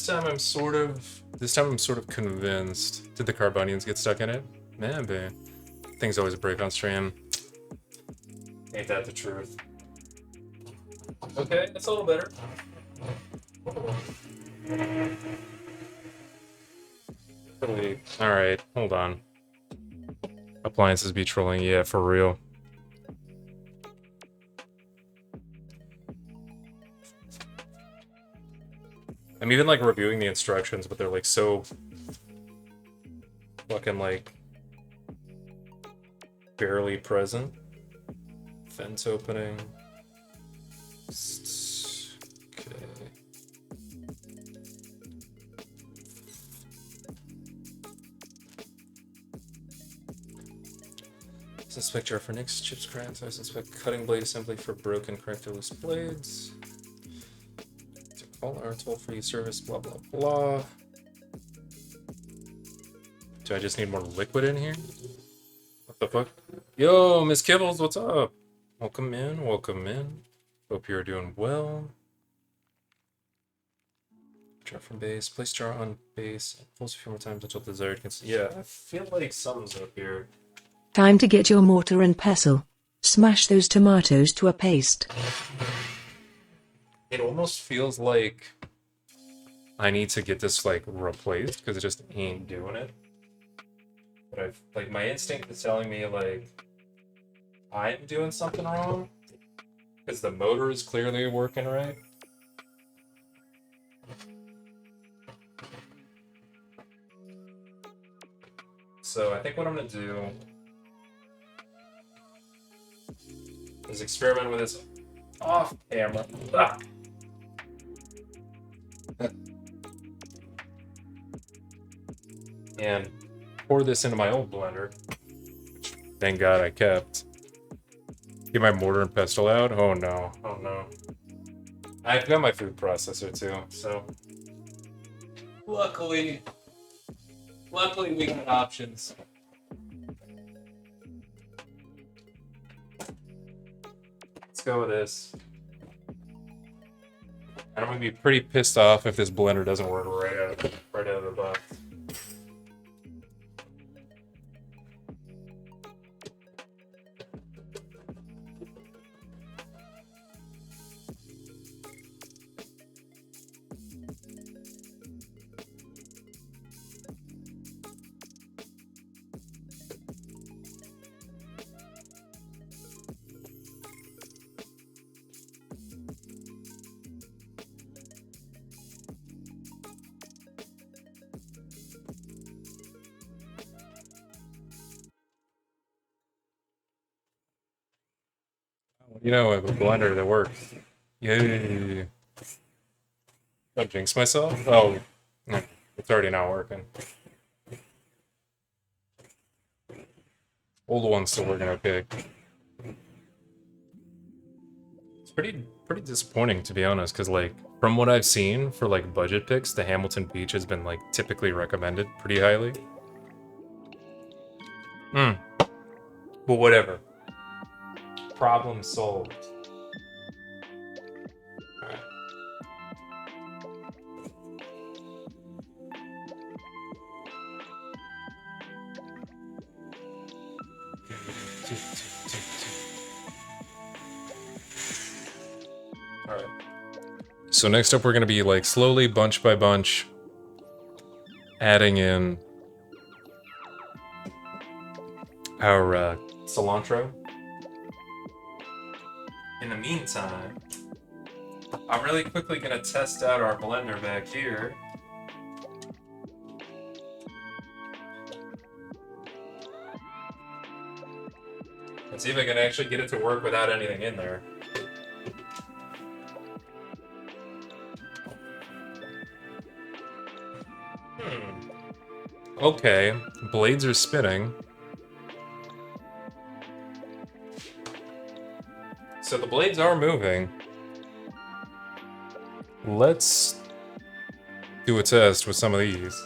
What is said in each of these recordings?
time I'm sort of convinced. Did the Carbonians get stuck in it? Maybe. Things always break on stream. Ain't that the truth? Okay, that's a little better. Alright, hold on. Appliances be trolling, yeah, for real. I'm even like reviewing the instructions, but they're like so fucking like barely present. Fence opening. Okay. Suspect jar for Nyx, chips cracked. I suspect cutting blade assembly for broken, cracked, or loose blades. Call our toll-free service, blah blah blah. Do I just need more liquid in here? What the fuck? Yo, Miss Kibbles, what's up? Welcome in, welcome in. Hope you're doing well. Jar from base. Place jar on base. Pulse a few more times until desired. Yeah, I feel like something's up here. Time to get your mortar and pestle. Smash those tomatoes to a paste. It almost feels like I need to get this like replaced because it just ain't doing it. But I've like my instinct is telling me like I'm doing something wrong because the motor is clearly working right. So I think what I'm gonna do is experiment with this off camera. Ah. And pour this into my old blender, which thank God I kept. Get my mortar and pestle out. Oh no, oh no. I've got my food processor too, so luckily we got options. Let's go with this. And I'm gonna be pretty pissed off if this blender doesn't work right out of the box. You know, I have a blender that works. Yay. Don't jinx myself? Oh, it's already not working. Old one's still working okay. It's pretty disappointing to be honest, because like from what I've seen for like budget picks, the Hamilton Beach has been like typically recommended pretty highly. But whatever. Problem solved. Alright. Alright. So next up we're gonna be like slowly, bunch by bunch, adding in our cilantro. In the meantime, I'm really quickly gonna test out our blender back here. And see if I can actually get it to work without anything in there. Okay, blades are spinning. So the blades are moving. Let's do a test with some of these.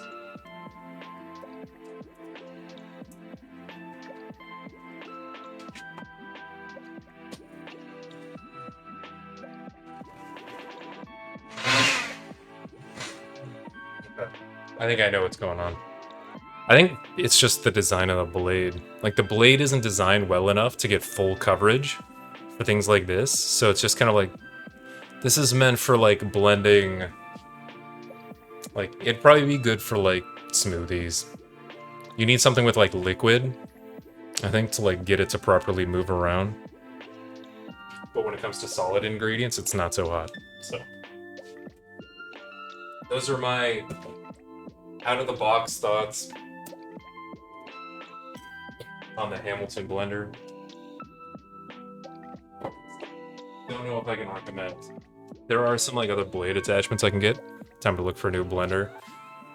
I think I know what's going on. I think it's just the design of the blade. Like, the blade isn't designed well enough to get full coverage for things like this, so it's just kind of like, this is meant for, like, blending. Like, it'd probably be good for, like, smoothies. You need something with, like, liquid, I think, to, like, get it to properly move around. But when it comes to solid ingredients, it's not so hot, so. Those are my out-of-the-box thoughts on the Hamilton blender. Don't know if I can recommend. There are some like other blade attachments I can get. Time to look for a new blender.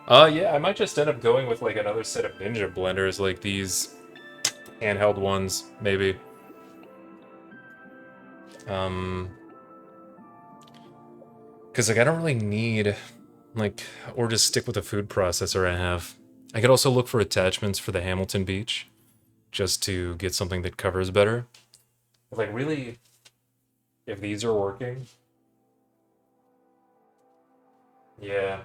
Yeah, I might just end up going with like another set of Ninja blenders, like these handheld ones, maybe. Because like I don't really need like, or just stick with the food processor I have. I could also look for attachments for the Hamilton Beach, just to get something that covers better. Like really, if these are working, yeah.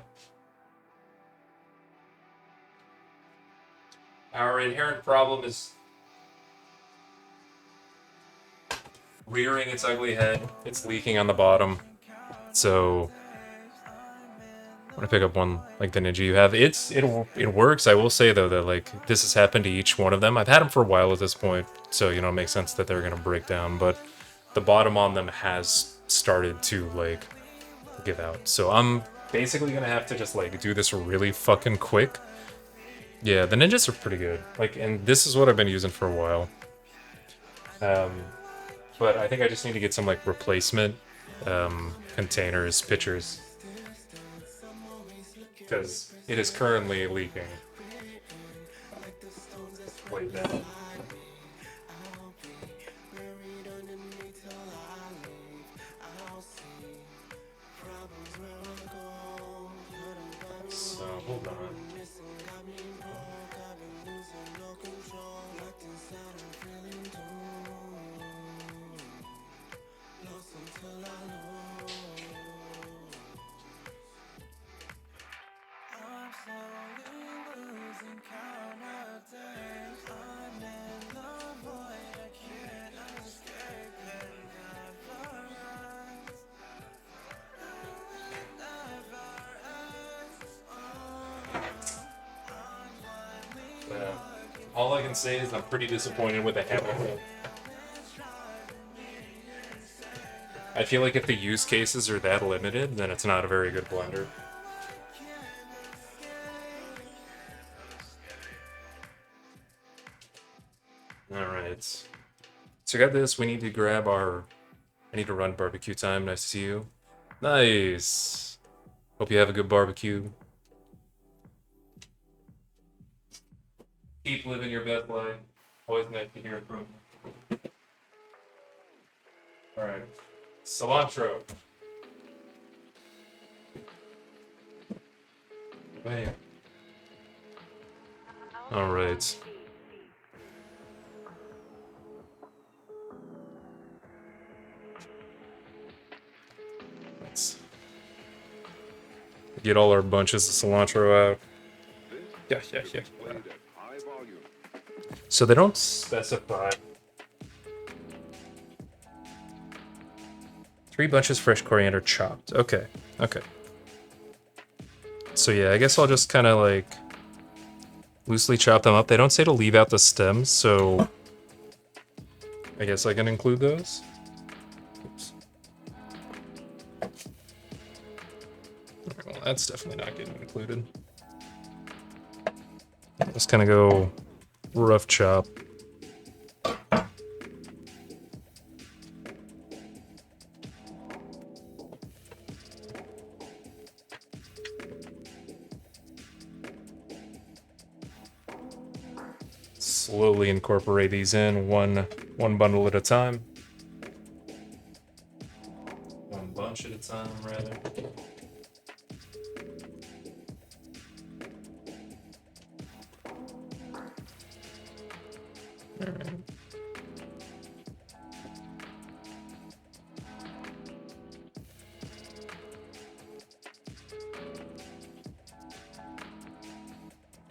Our inherent problem is rearing its ugly head. It's leaking on the bottom. So I'm gonna pick up one like the Ninja you have. It works. I will say though that like this has happened to each one of them. I've had them for a while at this point, so you know it makes sense that they're gonna break down. But the bottom on them has started to like give out. So I'm basically gonna have to just like do this really fucking quick. Yeah, the Ninjas are pretty good. Like, and this is what I've been using for a while. But I think I just need to get some like replacement containers, pitchers, because it is currently leaking. Way down. So hold on. All I can say is I'm pretty disappointed with the Hamilton. I feel like if the use cases are that limited, then it's not a very good blender. Alright. So I got this. We need to grab our... I need to run barbecue time. Nice to see you. Nice. Hope you have a good barbecue. Keep living your best life. Always nice to hear from you. Alright. Cilantro. Bam. Alright. Let's get all our bunches of cilantro out. Yeah. So they don't specify. 3 bunches fresh coriander chopped. Okay. So yeah, I guess I'll just kind of like loosely chop them up. They don't say to leave out the stems, so I guess I can include those. Oops. Alright, well, that's definitely not getting included. Just kind of go rough chop. Slowly incorporate these in one bundle at a time. One bunch at a time, rather. Alright.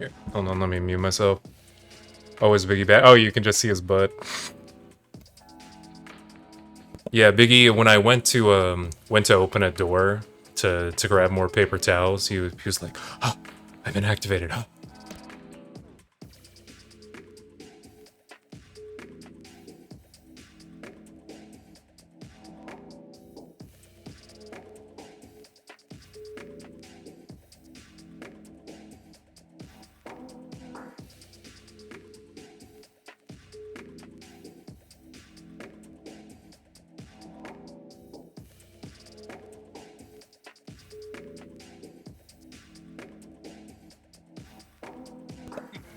Here, hold on, let me mute myself. Oh, is Biggie back? Oh, you can just see his butt. Yeah, Biggie, when I went to open a door to grab more paper towels, he was like, "Oh, I've been activated." Oh.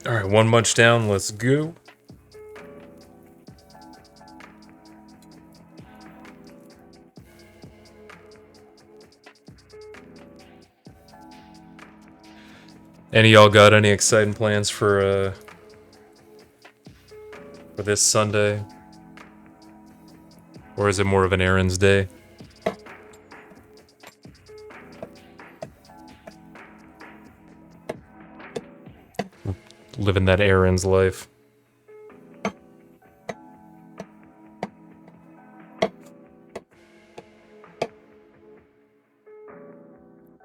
All right, one munch down. Let's go. Any y'all got any exciting plans for this Sunday? Or is it more of an errands day? Living that errands life.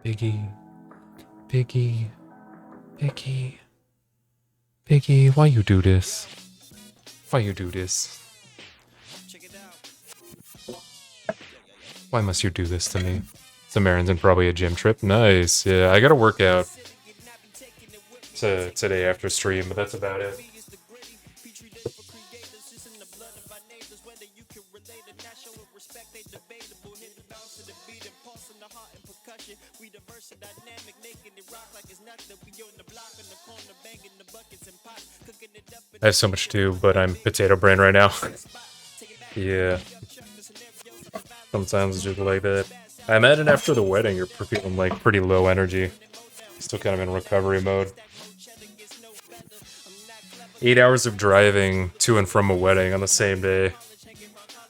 Biggie. Biggie. Biggie. Biggie, why you do this? Why you do this? Why must you do this to me? Some errands and probably a gym trip. Nice. Yeah, I gotta work out today after stream, but that's about it. I have so much to do, but I'm potato brain right now. Yeah. Sometimes it's just like that. I imagine after the wedding, you're feeling like pretty low energy. Still kind of in recovery mode. 8 hours of driving to and from a wedding on the same day.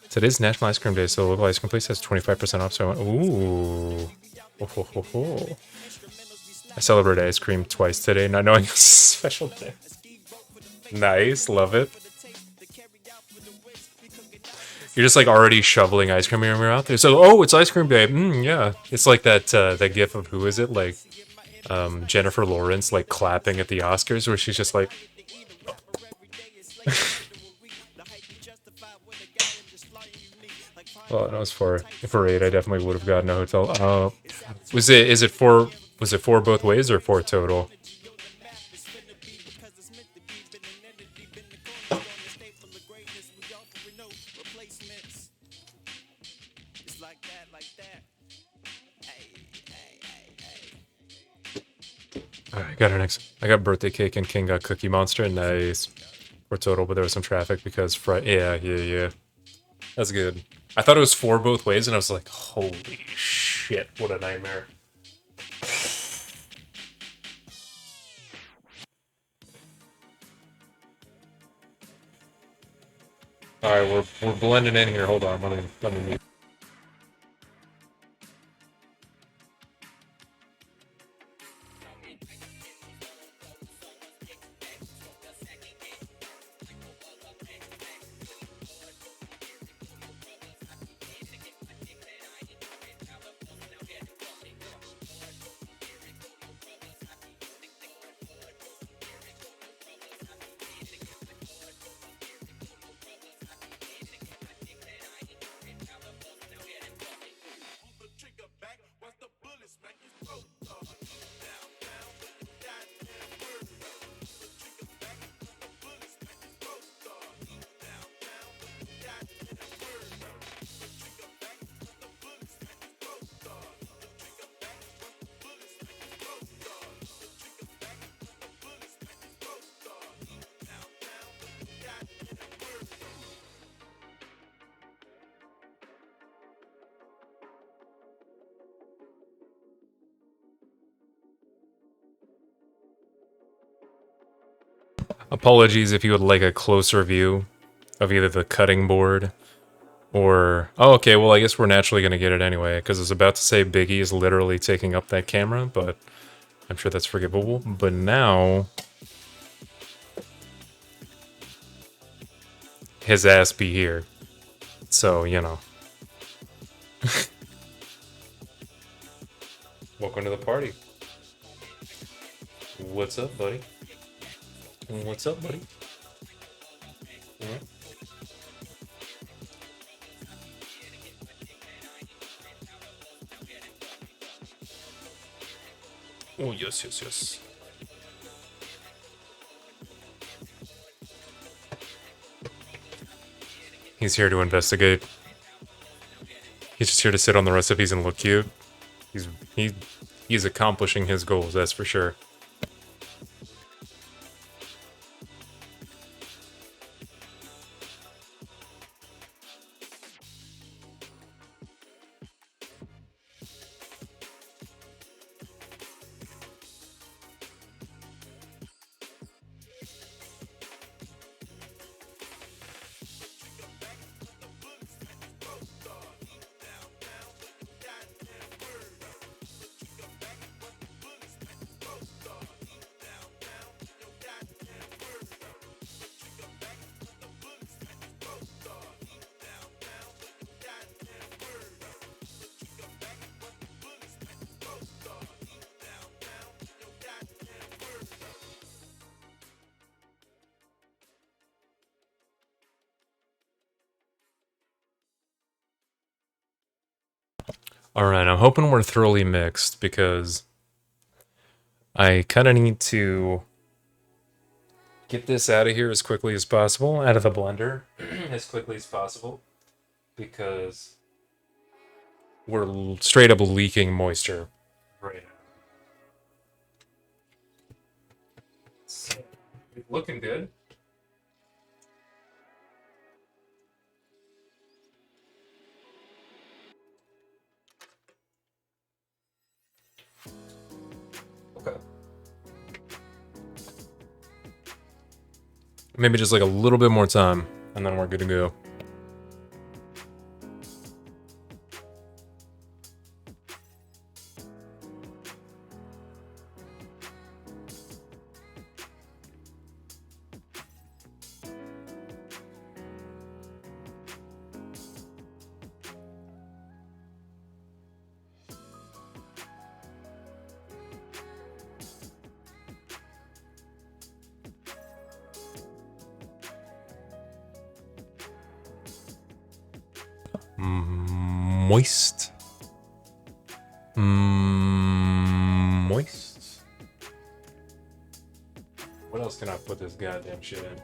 Today's National Ice Cream Day, so local ice cream place has 25% off. So I went, ooh. Oh, ho, ho, ho. I celebrated ice cream twice today, not knowing it's a special day. Nice, love it. You're just like already shoveling ice cream in your mouth. So, oh, it's ice cream day. Yeah, it's like that that gif of who is it? Like Jennifer Lawrence like clapping at the Oscars, where she's just like. Well, no, it's for 8. I definitely would have gotten a hotel. Was it 4 both ways or 4 total? I got birthday cake and King got Cookie Monster. Nice. For total, but there was some traffic because yeah. That's good. I thought it was 4 both ways, and I was like, holy shit, what a nightmare. All right, we're blending in here. Hold on, let me mute. Apologies if you would like a closer view of either the cutting board or... Oh, okay, well, I guess we're naturally going to get it anyway, because I was about to say Biggie is literally taking up that camera, but I'm sure that's forgivable. But now his ass be here. So, you know. Welcome to the party. What's up, buddy? What's up, buddy? Mhm. Oh, yes, yes, yes. He's here to investigate. He's just here to sit on the recipes and look cute. He's he he's accomplishing his goals, that's for sure. Alright, I'm hoping we're thoroughly mixed because I kind of need to get this out of here as quickly as possible, out of the blender as quickly as possible, because we're straight up leaking moisture right now. So, looking good. Okay. Maybe just like a little bit more time, and then we're good to go. Moist. Moist. What else can I put this goddamn shit in?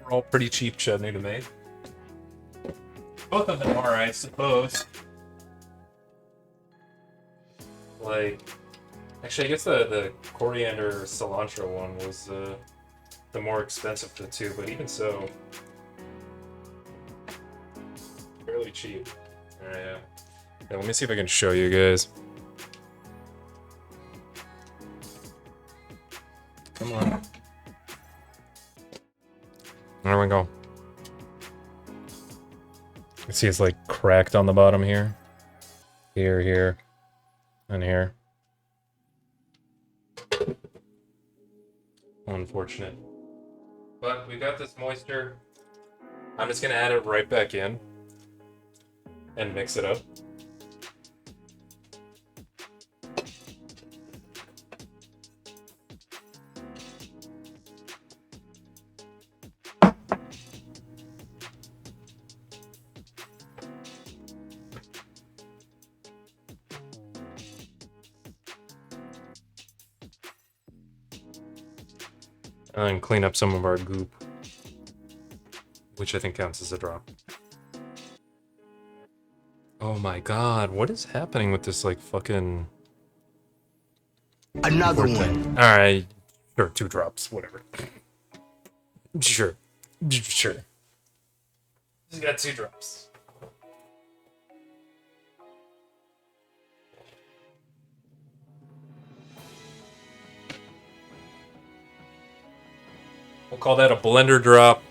We're all pretty cheap chutney to make. Both of them are, I suppose. Like, actually, I guess the coriander cilantro one was the more expensive of the two, but even so, fairly cheap. Yeah. Yeah, let me see if I can show you guys. Come on. There we go. You see it's like cracked on the bottom here. Here, and here. Unfortunate. But we got this moisture. I'm just gonna add it right back in and mix it up. And clean up some of our goop, which I think counts as a drop. Oh my god, what is happening with this, like, fucking... Another one. Alright, sure, 2 drops, whatever. Sure. Sure. Just got 2 drops. We'll call that a blender drop.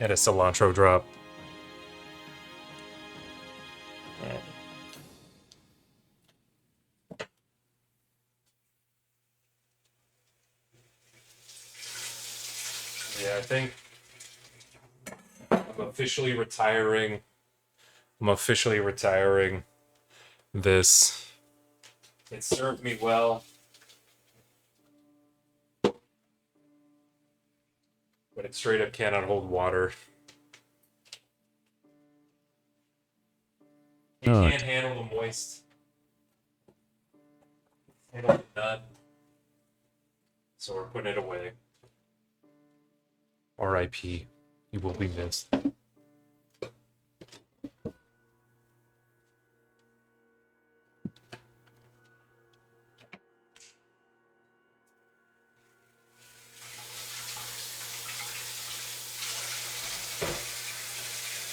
And a cilantro drop. Yeah, I think I'm officially retiring. I'm officially retiring this. It served me well. But it straight up cannot hold water. You can't handle the moist. Handle the nut. So we're putting it away. R.I.P. You will be missed.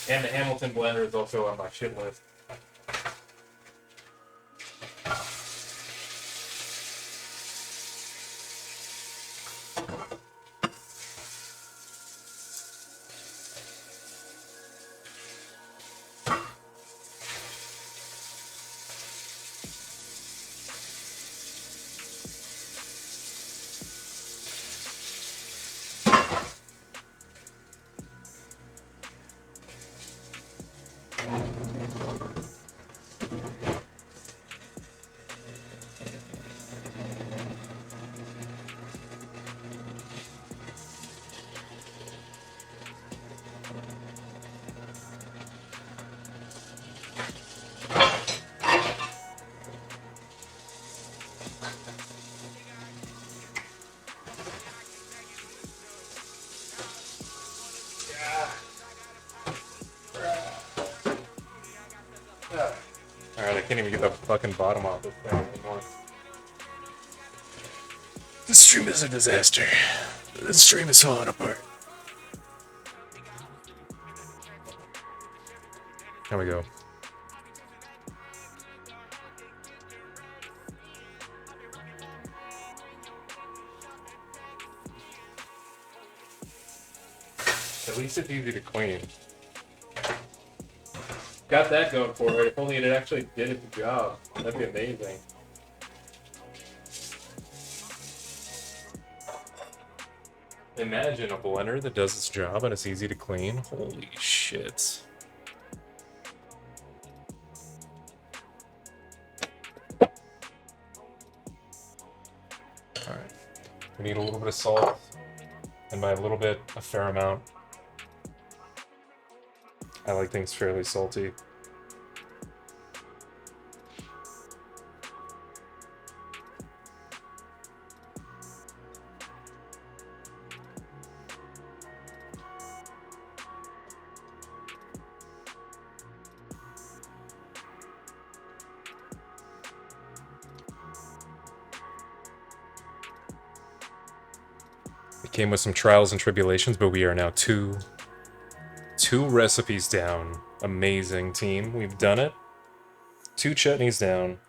And the Hamilton blender is also on my shit list. Alright, I can't even get the fucking bottom off this thing anymore. This stream is a disaster. This stream is falling apart. There we go. At least it's easy to clean. Got that going for it. If only it actually did its job. That'd be amazing. Imagine a blender that does its job and it's easy to clean. Holy shit. Alright. We need a little bit of salt. And by a little bit, a fair amount. I like things fairly salty. It came with some trials and tribulations, but we are now two recipes down. Amazing, team. We've done it. 2 chutneys down.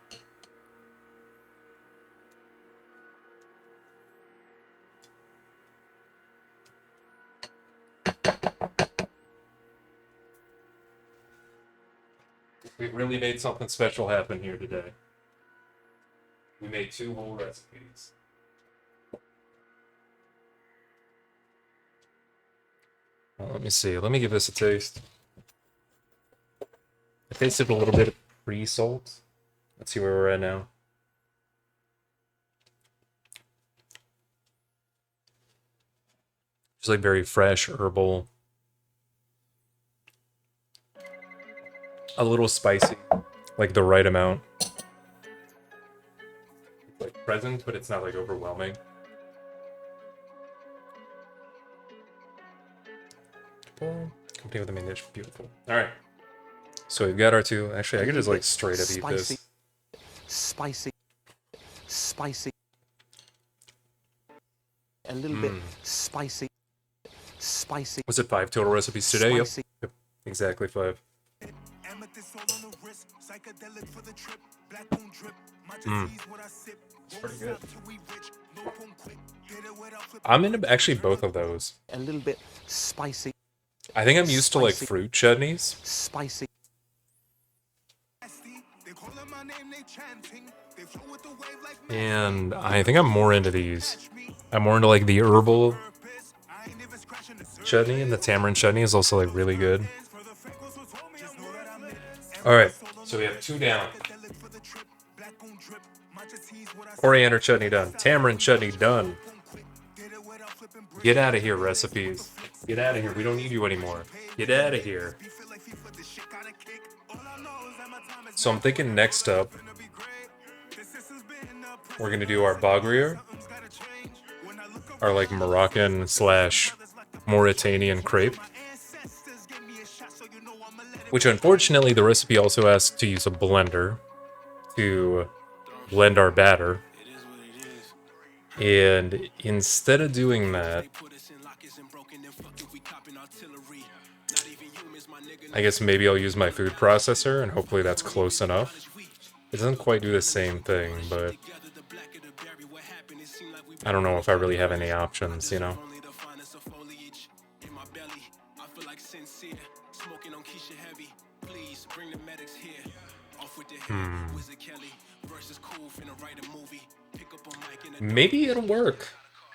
We really made something special happen here today. We made 2 whole recipes. Let me see. Let me give this a taste. I tasted a little bit of pre-salt. Let's see where we're at now. Just like very fresh, herbal. A little spicy. Like the right amount. It's like present, but it's not like overwhelming. Company with the main dish. Beautiful. Alright. So we've got our 2. Actually, I could just like straight up eat this. Spicy. A little bit spicy. Spicy. Was it 5 total recipes today? Yep. Spicy. Yep. Exactly 5. It's pretty good. I'm into actually both of those. A little bit spicy. I think I'm used to like Spicy. fruit chutneys. Spicy. And I think I'm more into these. I'm more into like the herbal chutney, and the tamarind chutney is also like really good. Alright, so we have 2 down. Coriander chutney done. Tamarind chutney done. Get out of here, recipes. Get out of here. We don't need you anymore. Get out of here. So I'm thinking next up, we're going to do our bagrier. Our like Moroccan slash Mauritanian crepe. Which unfortunately the recipe also asks to use a blender to blend our batter. And instead of doing that, I guess maybe I'll use my food processor, and hopefully that's close enough. It doesn't quite do the same thing, but I don't know if I really have any options, you know? Maybe it'll work.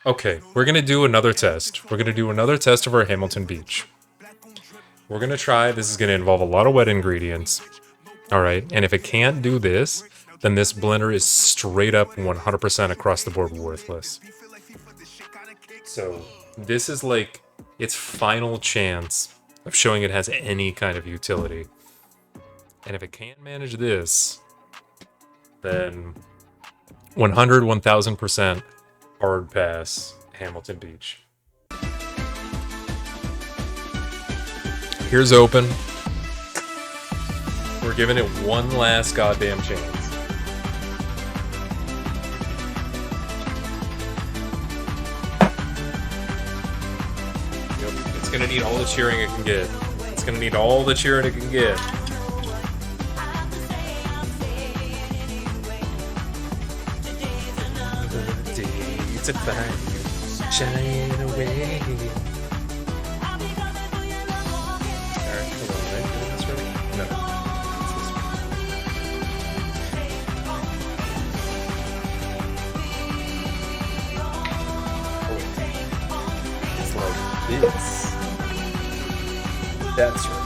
Okay, we're gonna do another test. We're gonna do another test of our Hamilton Beach. We're gonna try, this is gonna involve a lot of wet ingredients. Alright, and if it can't do this, then this blender is straight up 100% across the board worthless. So, this is like its final chance of showing it has any kind of utility. And if it can't manage this, then 100, 1000% hard pass Hamilton Beach. Here's open. We're giving it one last goddamn chance. Yep, it's gonna need all the cheering it can get. It's gonna need all the cheering it can get. To find you, shine away. Alright, hold on, am I doing this right? No. It's like this. That's right.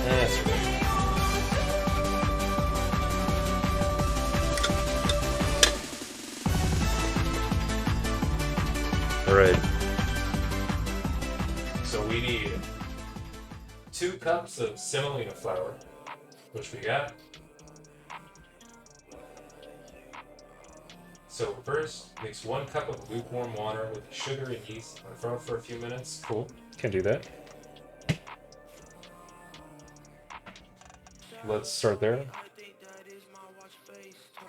That's right. Alright. So we need 2 cups of semolina flour, which we got. So first, mix 1 cup of lukewarm water with sugar and yeast on the front for a few minutes. Cool. Can do that. Let's start there.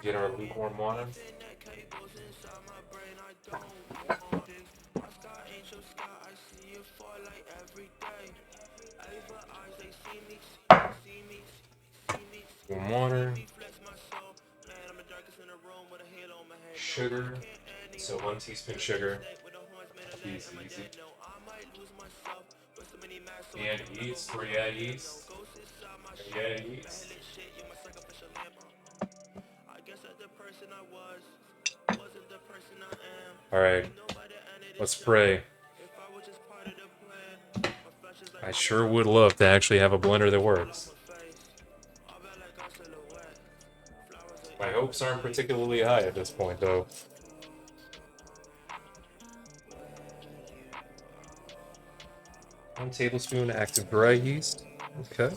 Get our lukewarm water. Warm water. Sugar. So 1 teaspoon sugar. Easy, easy. And yeast. Where you at, yeast? Where you at, yeast? Alright. Let's pray. I sure would love to actually have a blender that works. My hopes aren't particularly high at this point, though. One tablespoon active dry yeast. Okay.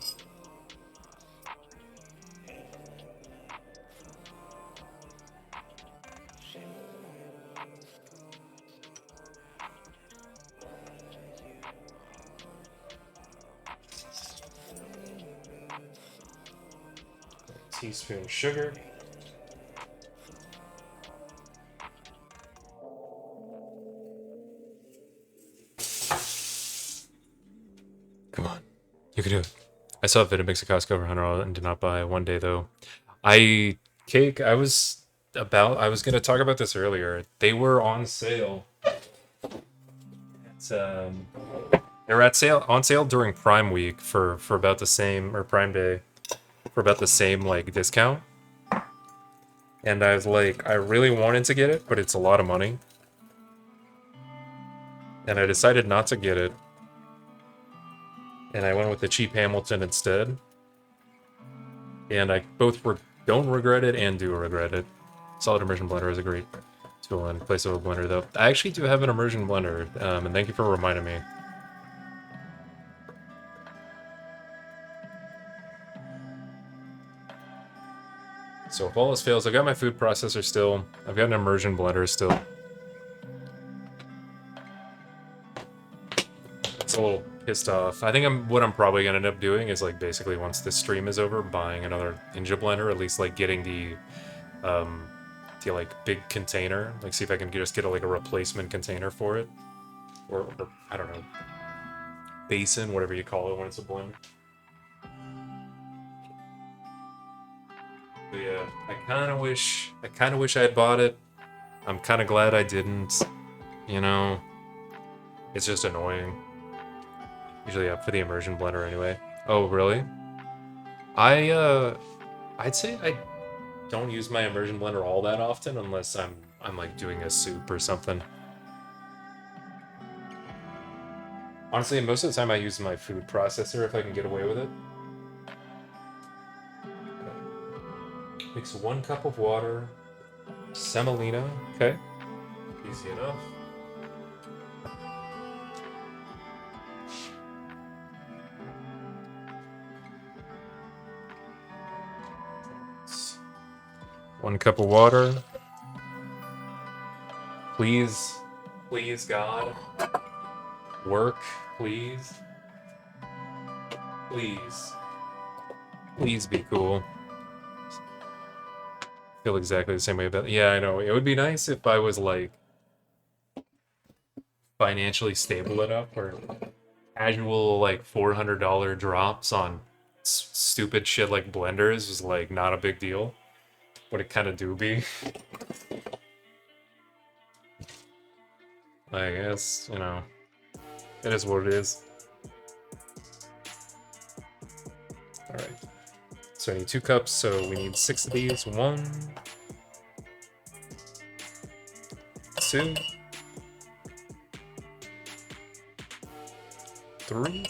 Teaspoon sugar. You can do it. I saw Vitamix at Costco for $100 and did not buy one day though. Cake, I was gonna talk about this earlier. They were on sale. It's they were on sale during Prime Week for about the same, or Prime Day for about the same like discount. And I was like, I really wanted to get it, but it's a lot of money. And I decided not to get it. And I went with the cheap Hamilton instead. And I both don't regret it and do regret it. Solid immersion blender is a great tool in place of a blender, though. I actually do have an immersion blender, and thank you for reminding me. So if all else fails, I've got my food processor still. I've got an immersion blender still. It's a little pissed off. I think what I'm probably gonna end up doing is like basically once this stream is over, buying another Ninja blender, or at least like getting the like big container. Like see if I can just get like a replacement container for it, or I don't know, basin, whatever you call it when it's a blender. But yeah, I kind of wish I had bought it. I'm kind of glad I didn't. You know, it's just annoying. Usually up for the immersion blender anyway. Oh, really? I'd say I don't use my immersion blender all that often unless I'm like doing a soup or something. Honestly, most of the time I use my food processor if I can get away with it. Mix 1 cup of water, semolina, okay, easy enough. One cup of water. Please, please, God, work, please. Please. Please be cool. Feel exactly the same way about. Yeah, I know. It would be nice if I was like financially stable enough, or casual like $400 drops on stupid shit like blenders is like not a big deal. But it kind of do be. I guess, you know, it is what it is. Alright. So I need 2 cups, so we need 6 of these. 1, 2, 3,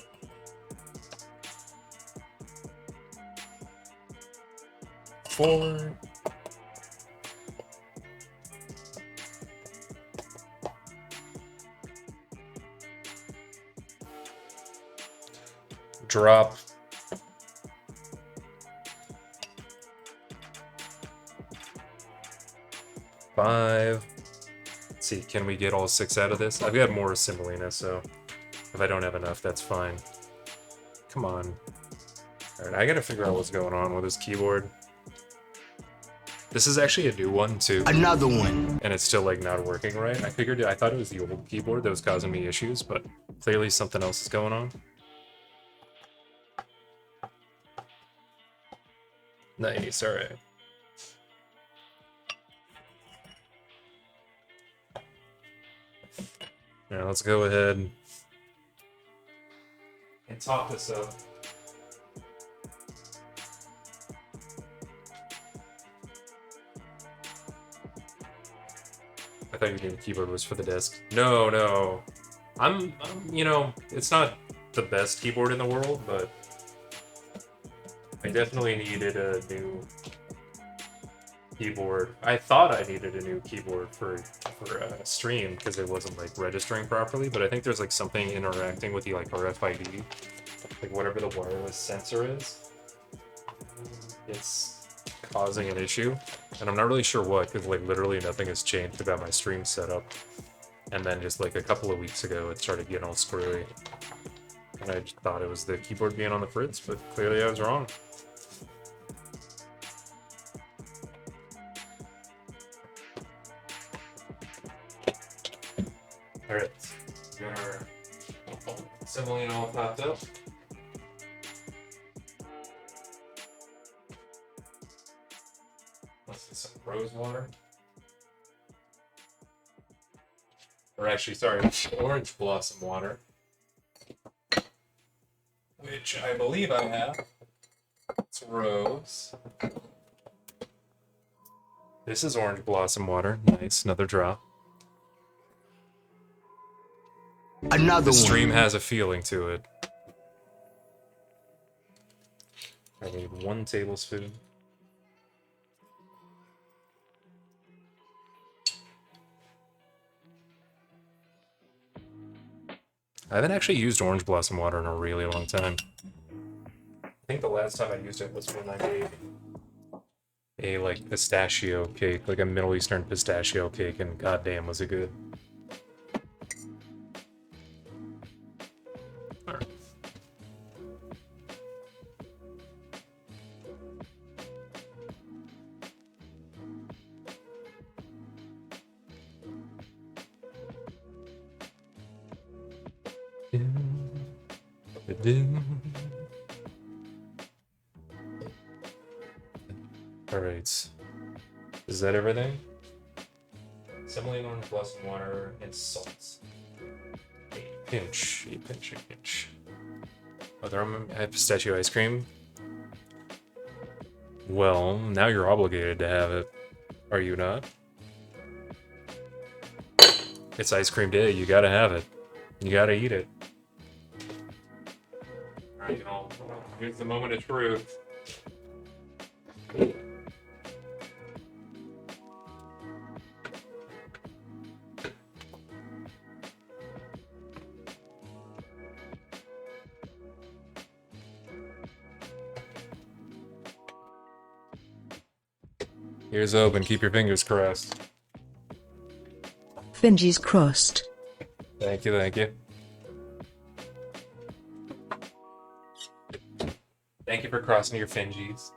4, 5. Let's see, can we get all 6 out of this? I've got more semolina, so if I don't have enough, that's fine. Come on. Alright, I gotta figure out what's going on with this keyboard. This is actually a new one, too. Another one. And it's still, like, not working right. I thought it was the old keyboard that was causing me issues, but clearly something else is going on. Nice, alright. Now let's go ahead and top this up. I thought your keyboard was for the desk. No. I'm, you know, it's not the best keyboard in the world, but I definitely needed a new keyboard. I thought I needed a new keyboard for stream because it wasn't like registering properly, but I think there's like something interacting with the like RFID, like whatever the wireless sensor is. It's causing an issue, and I'm not really sure what, because like literally nothing has changed about my stream setup. And then just like a couple of weeks ago, it started getting all screwy, and I just thought it was the keyboard being on the fritz, but clearly I was wrong. Alright, got our semolina all topped up. rose water. Or actually, sorry, orange blossom water. Which I believe I have. It's rose. This is orange blossom water. Nice, another drop. Another The one. stream has a feeling to it. I need 1 tablespoon. I haven't actually used orange blossom water in a really long time. I think the last time I used it was when I made a like pistachio cake, like a Middle Eastern pistachio cake, and goddamn was it good. Alright. Alright. Is that everything? Semolina, orange blossom water, and salt. A pinch. Oh, there I have pistachio ice cream. Well, now you're obligated to have it. Are you not? It's ice cream day. You gotta have it. You gotta eat it. Alright, y'all. Here's the moment of truth. Ears open, keep your fingers crossed. Fingies crossed. Thank you, thank you. Thank you for crossing your fingies.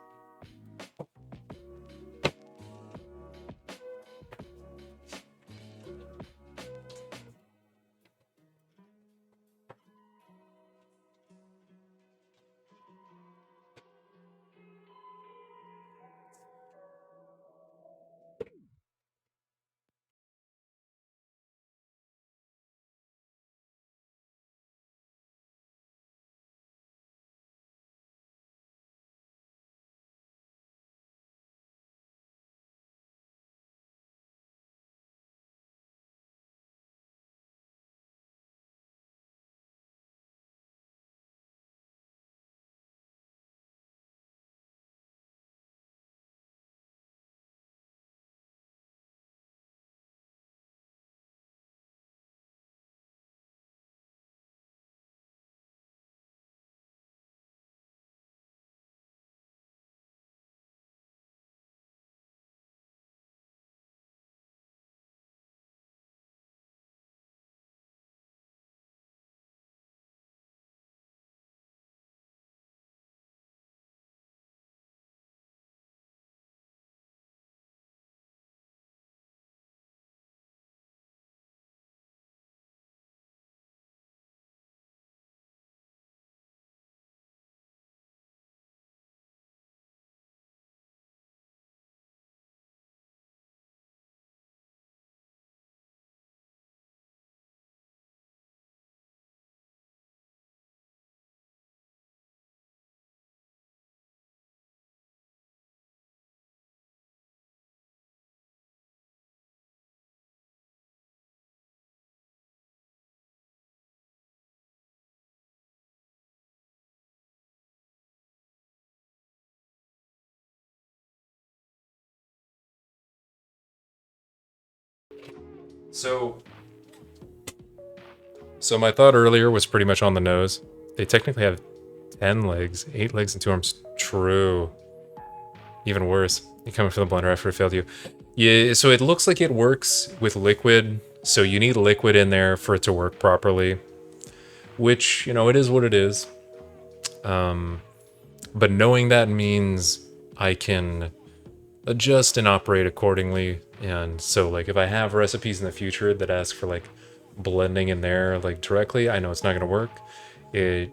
So my thought earlier was pretty much on the nose. They technically have 10 legs, 8 legs and 2 arms. True. Even worse. You're coming from the blender after it failed you. Yeah, so it looks like it works with liquid, so you need liquid in there for it to work properly. Which, you know, it is what it is. But knowing that means I can adjust and operate accordingly. And so, like, if I have recipes in the future that ask for, like, blending in there, like, directly, I know it's not going to work.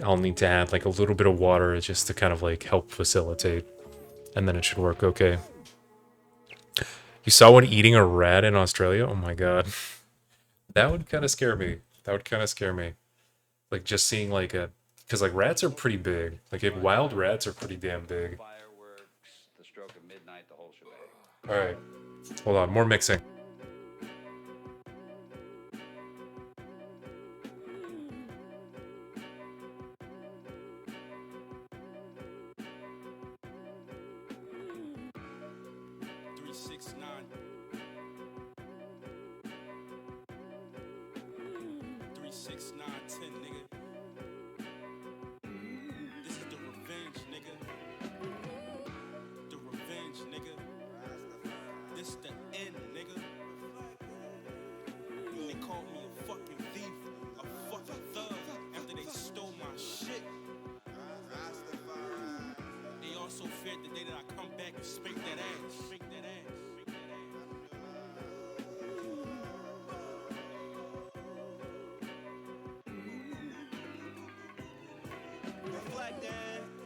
I'll need to add, like, a little bit of water just to kind of, like, help facilitate. And then it should work okay. You saw one eating a rat in Australia? Oh my god. That would kind of scare me. That would kind of scare me. Like just seeing like a, because like rats are pretty big. Like if wild rats are pretty damn big. Fireworks, the stroke of midnight, the whole shebang. All right, hold on, more mixing.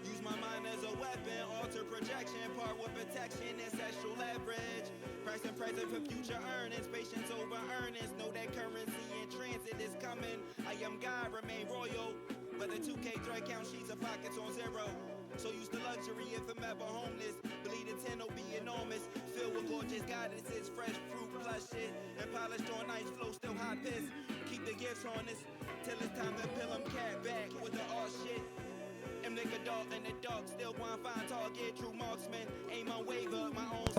Use my mind as a weapon, alter projection, part with protection and sexual leverage. Price and present for future earnings, patience over earnings. Know that currency in transit is coming. I am God, remain royal. Whether 2K thread count sheets or pockets on zero. So used to luxury if I'm ever homeless. Believe the 10 will be enormous. Filled with gorgeous guidances, fresh fruit, plush shit. And polished on ice flow, still hot piss. Keep the gifts on this till it's time to peel them cat back with the all shit.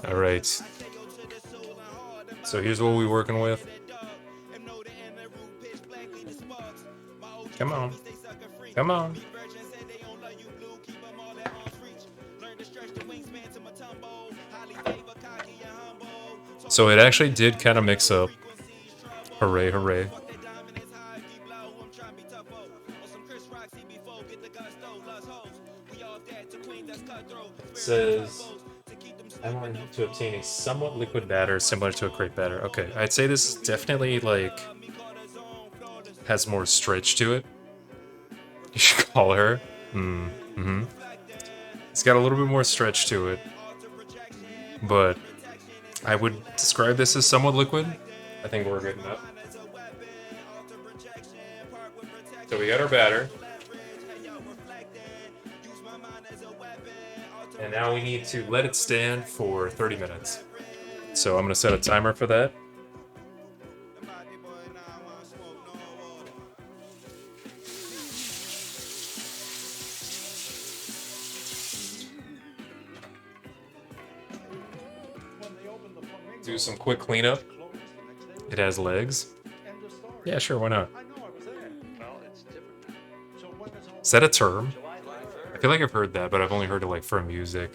All right. So here's what we're working with. Come on. Come on. So it actually did kind of mix up. Hooray, hooray. Says I want to obtain a somewhat liquid batter similar to a crepe batter. Okay, I'd say this is definitely like has more stretch to it. You should call her. It's got a little bit more stretch to it, but I would describe this as somewhat liquid. I think we're good enough. So we got our batter. And now we need to let it stand for 30 minutes. So I'm going to set a timer for that. Do some quick cleanup. It has legs. Yeah, sure, why not? Is that a term? I feel like I've heard that, but I've only heard it like for music.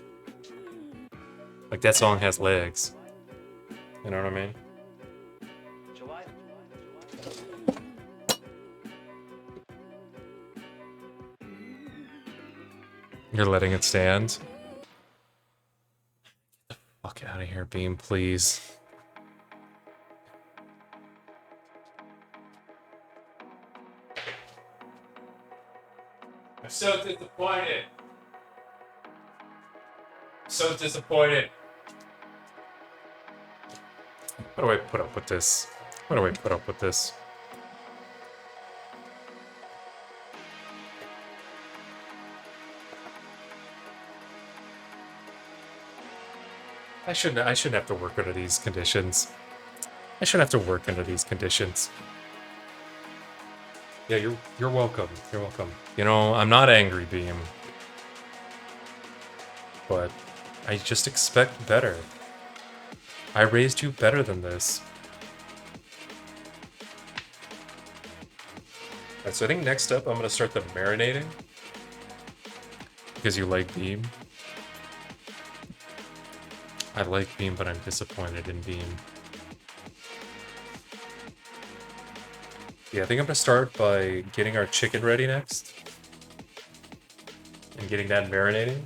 Like that song has legs. You know what I mean? You're letting it stand? Get the fuck out of here, Beam, please. I'm so disappointed. So disappointed. Why do I put up with this? Why do I put up with this? I shouldn't have to work under these conditions. I shouldn't have to work under these conditions. Yeah, you're welcome. You're welcome. You know, I'm not angry, Beam. But I just expect better. I raised you better than this. Alright, so I think next up I'm gonna start the marinating. Because you like Beam. I like Beam, but I'm disappointed in Beam. Yeah, I think I'm gonna start by getting our chicken ready next. And getting that marinating.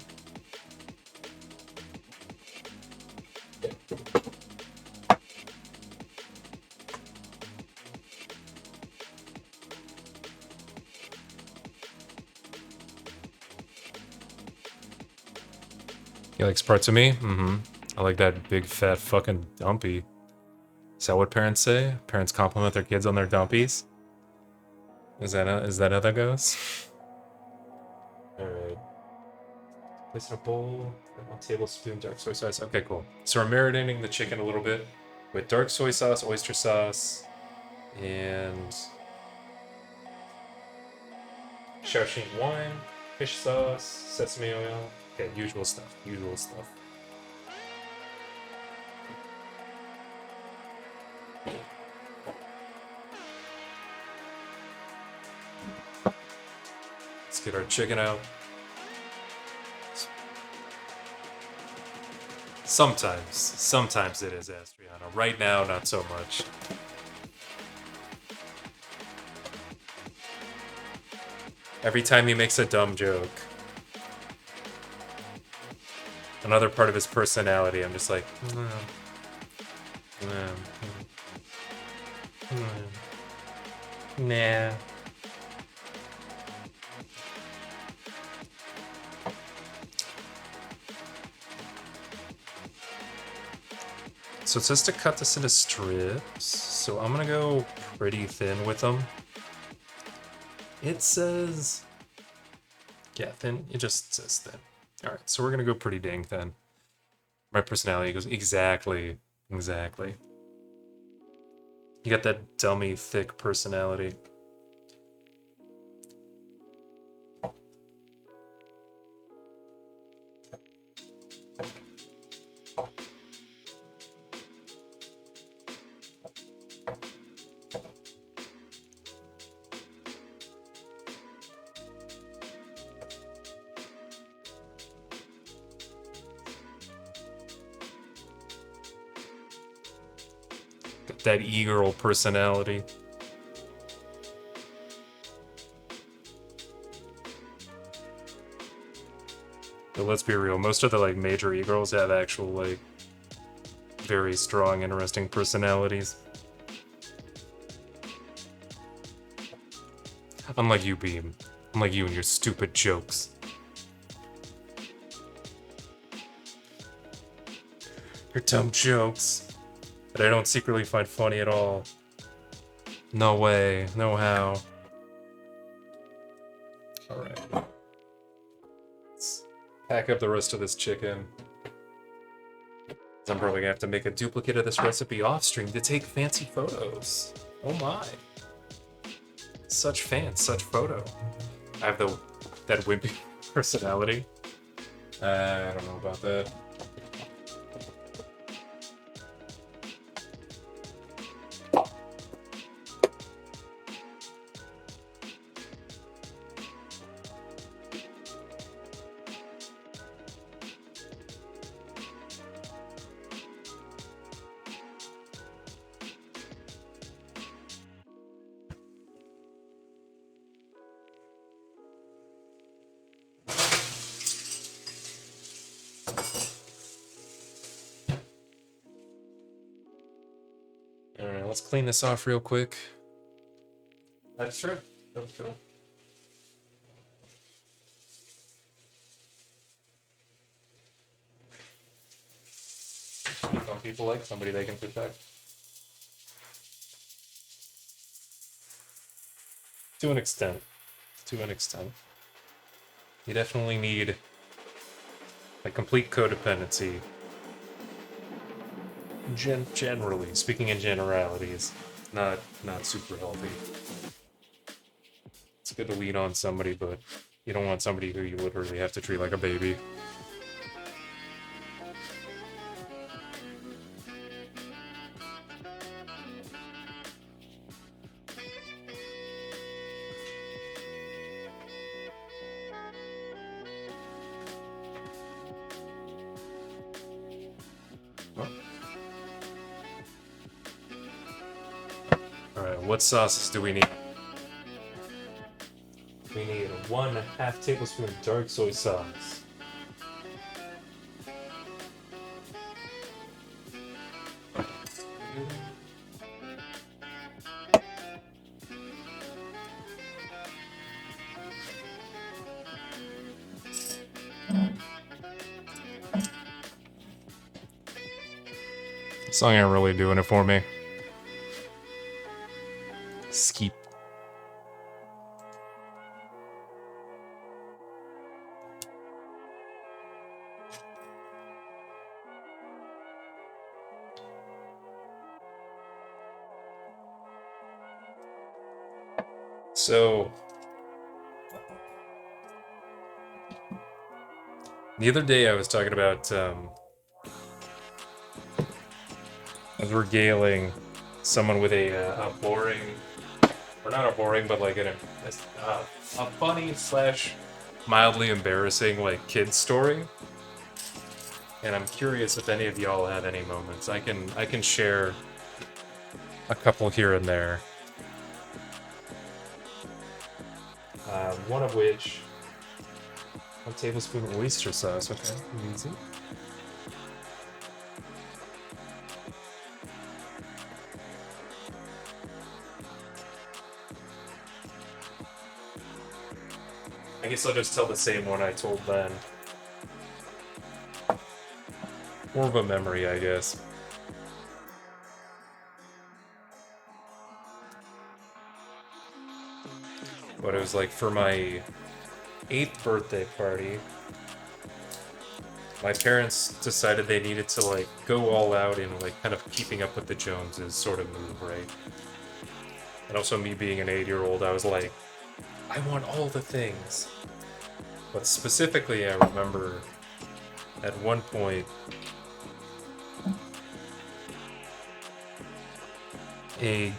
He likes parts of me? Mm-hmm. I like that big fat fucking dumpy. Is that what parents say? Parents compliment their kids on their dumpies? Is that how that goes? Alright. Place in a bowl, 1 tablespoon dark soy sauce. Okay, cool. So we're marinating the chicken a little bit with dark soy sauce, oyster sauce, and Shaoxing wine, fish sauce, sesame oil. Okay, usual stuff. Usual stuff. Let's get our chicken out. Sometimes it is Astriano. Right now, not so much. Every time he makes a dumb joke, another part of his personality, I'm just like, nah. So it says to cut this into strips, so I'm gonna go pretty thin with them. It says, yeah, thin. It just says thin. All right, so we're gonna go pretty dang thin. My personality goes exactly. You got that dummy thick personality. That e-girl personality. But let's be real, most of the like major e-girls have actual like very strong, interesting personalities. Unlike you, Beam. Unlike you and your stupid jokes. Your dumb jokes that I don't secretly find funny at all. No way, no how. Alright. Let's pack up the rest of this chicken. I'm probably gonna have to make a duplicate of this recipe off stream to take fancy photos. Oh my. Such photo. I have that wimpy personality. I don't know about that. Alright, let's clean this off real quick. That's true. That's cool. Some people like somebody they can protect. To an extent. You definitely need like complete codependency. Generally, speaking in generalities, not super healthy. It's good to lean on somebody, but you don't want somebody who you literally have to treat like a baby. What sauces do we need? We need 1/2 tablespoon dark soy sauce. Song ain't really doing it for me. Skeep. So the other day I was talking about I was regaling someone with a boring, or not a boring, but like a funny slash mildly embarrassing like kid story. And I'm curious if any of y'all have any moments. I can share a couple here and there. One of which, 1 tablespoon oyster sauce. Okay, easy. I guess I'll just tell the same one I told then. More of a memory, I guess. But it was like for my 8th birthday party, my parents decided they needed to like go all out in like kind of keeping up with the Joneses sort of move, right? And also me being an 8-year-old, I was like, I want all the things. But specifically, I remember at one point, a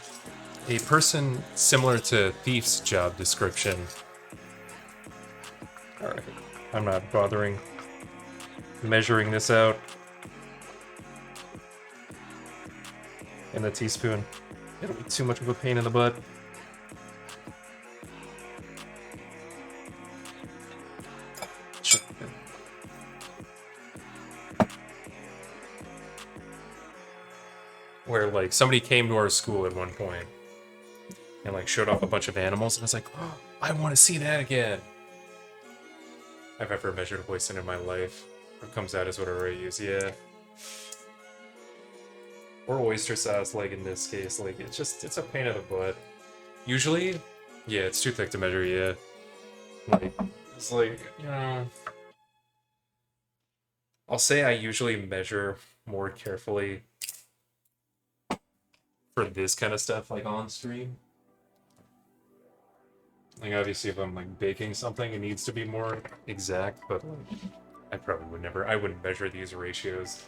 person similar to Thief's job description. Alright, I'm not bothering measuring this out in the teaspoon. It'll be too much of a pain in the butt. Where like somebody came to our school at one point and like showed off a bunch of animals, and I was like, oh, I want to see that again. I've ever measured hoisin in my life. What comes out is whatever I use, yeah. Or oyster sauce, like in this case, like it's a pain in the butt. Usually, yeah, it's too thick to measure, yeah. Like, it's like, you know, I'll say I usually measure more carefully for this kind of stuff, like on stream. Like obviously if I'm like baking something, it needs to be more exact, but like, I probably would never, I wouldn't measure these ratios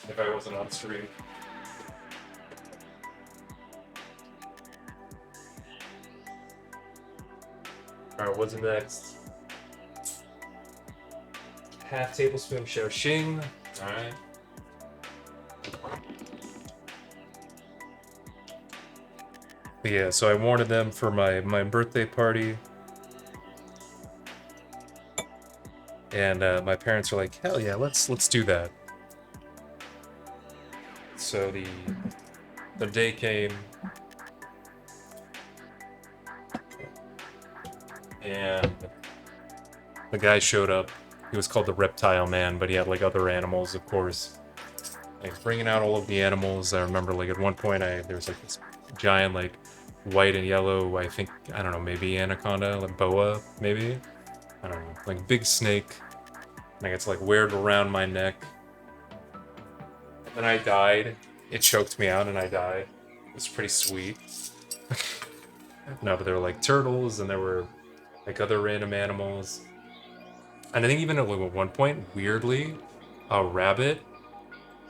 if I wasn't on stream. Alright, what's next? Half tablespoon Shaoxing. Alright. But yeah, so I wanted them for my birthday party. And my parents were like, hell yeah, let's do that. So the day came, and the guy showed up. He was called the Reptile Man, but he had like other animals, of course. Like bringing out all of the animals. I remember like at one point there was like this giant like white and yellow, I think, I don't know, maybe anaconda, like boa, maybe? I don't know, like big snake. And it's like weird around my neck. Then I died. It choked me out and I died. It was pretty sweet. No, but there were like turtles and there were like other random animals. And I think even at one point, weirdly, a rabbit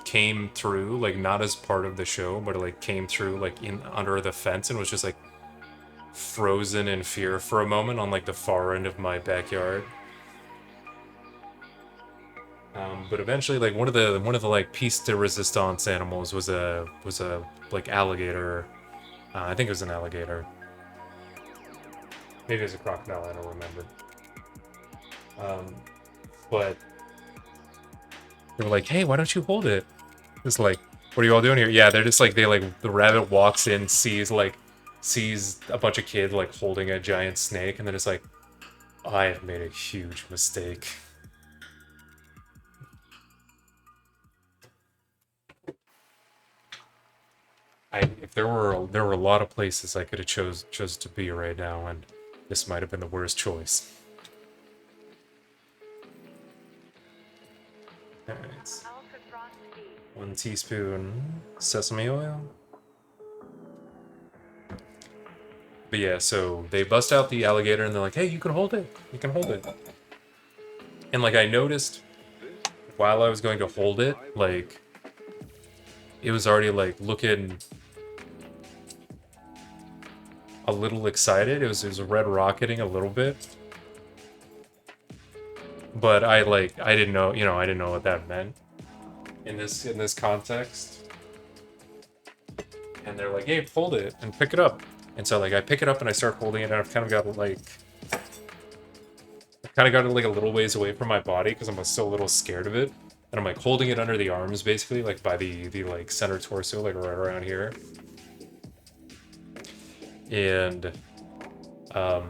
came through, like not as part of the show, but it like came through like in under the fence and was just like frozen in fear for a moment on like the far end of my backyard. But eventually, like one of the like piece de resistance animals was a like alligator. I think it was an alligator. Maybe it was a crocodile. I don't remember. But they were like, "Hey, why don't you hold it?" It's like, "What are you all doing here?" Yeah, they're just like the rabbit walks in, sees a bunch of kids like holding a giant snake, and they're just like, "I have made a huge mistake." if there were a lot of places I could have chose to be right now, and this might have been the worst choice. Alright. 1 teaspoon sesame oil. But yeah, so they bust out the alligator and they're like, hey, you can hold it. You can hold it. And like I noticed while I was going to hold it, like it was already like looking a little excited. It was red rocketing a little bit. But I didn't know, I didn't know what that meant in this context. And they're like, hey, hold it and pick it up. And so like I pick it up and I start holding it, and I've kind of got it like a little ways away from my body because I'm still a little scared of it. And I'm like holding it under the arms basically, like by the like center torso, like right around here. And I'm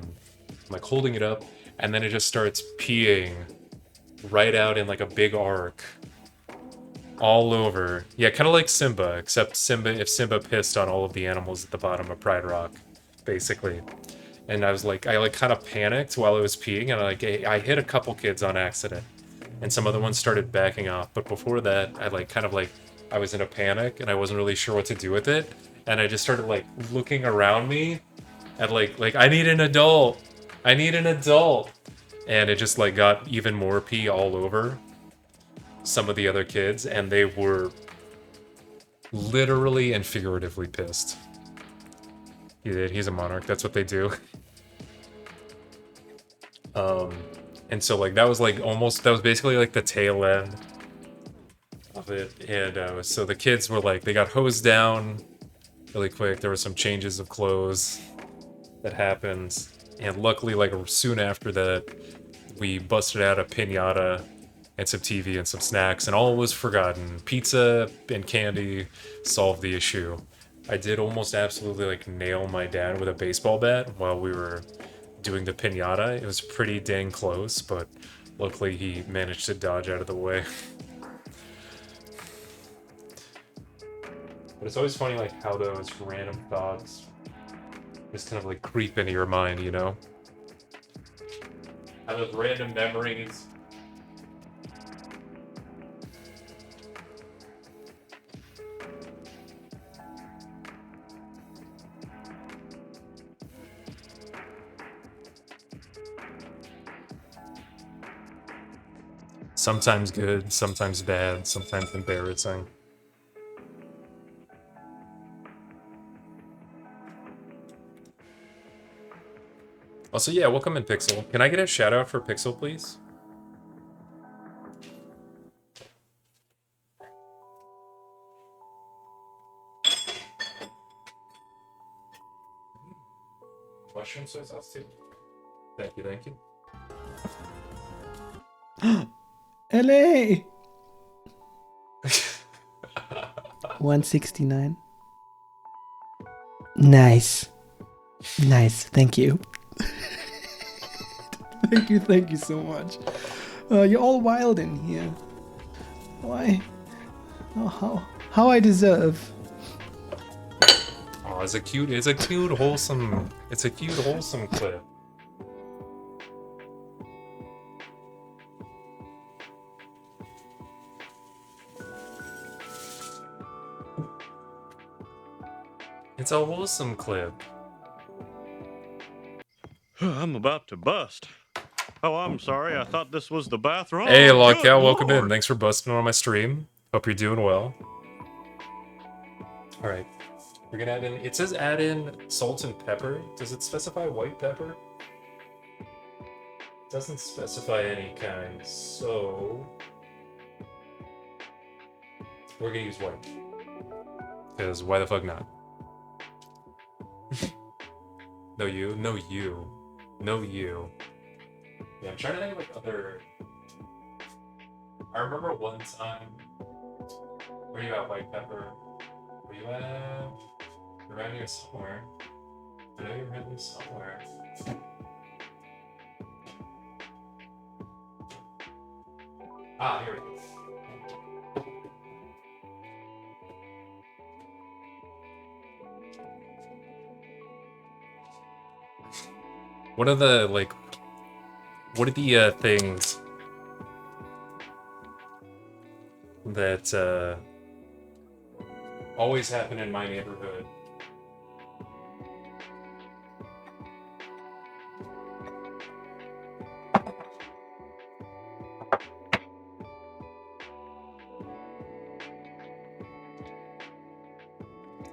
like holding it up, and then it just starts peeing right out in like a big arc all over. Yeah, kind of like Simba, except if Simba pissed on all of the animals at the bottom of Pride Rock, basically. And I kind of panicked while I was peeing, and I hit a couple kids on accident, and some other ones started backing off. But before that, I was in a panic, and I wasn't really sure what to do with it, and I just started like looking around me, and like I need an adult, and it just like got even more pee all over some of the other kids, and they were literally and figuratively pissed. He did. He's a monarch. That's what they do. And so like that was basically like the tail end of it. And so the kids were like, they got hosed down really quick. There were some changes of clothes that happened, and luckily like soon after that we busted out a piñata and some TV and some snacks, and all was forgotten. Pizza and candy solved the issue. I did almost absolutely like nail my dad with a baseball bat while we were doing the piñata. It was pretty dang close, but luckily he managed to dodge out of the way. But it's always funny like how those random thoughts just kind of like creep into your mind, you know? How those random memories. Sometimes good, sometimes bad, sometimes embarrassing. Also, yeah, welcome in, Pixel. Can I get a shout out for Pixel, please? Mushroom soy sauce too. Thank you, thank you. LA 169. Nice. Thank you. Thank you so much. You're all wild in here. Why? Oh, how I deserve. Oh, it's a cute, wholesome clip. It's a wholesome clip. I'm about to bust. Oh, I'm sorry. I thought this was the bathroom. Hey, Oh, Lockout, good welcome in. Lord. Thanks for busting on my stream. Hope you're doing well. All right, we're gonna add in. It says add in salt and pepper. Does it specify white pepper? It doesn't specify any kind, so we're gonna use white. Because why the fuck not? No, you. Yeah, I'm trying to think of like other. I remember one time. Where you at, white pepper? Where you at? You're around here somewhere. I know you're around here somewhere. Ah, here we go. What are the like? What are the things that always happen in my neighborhood?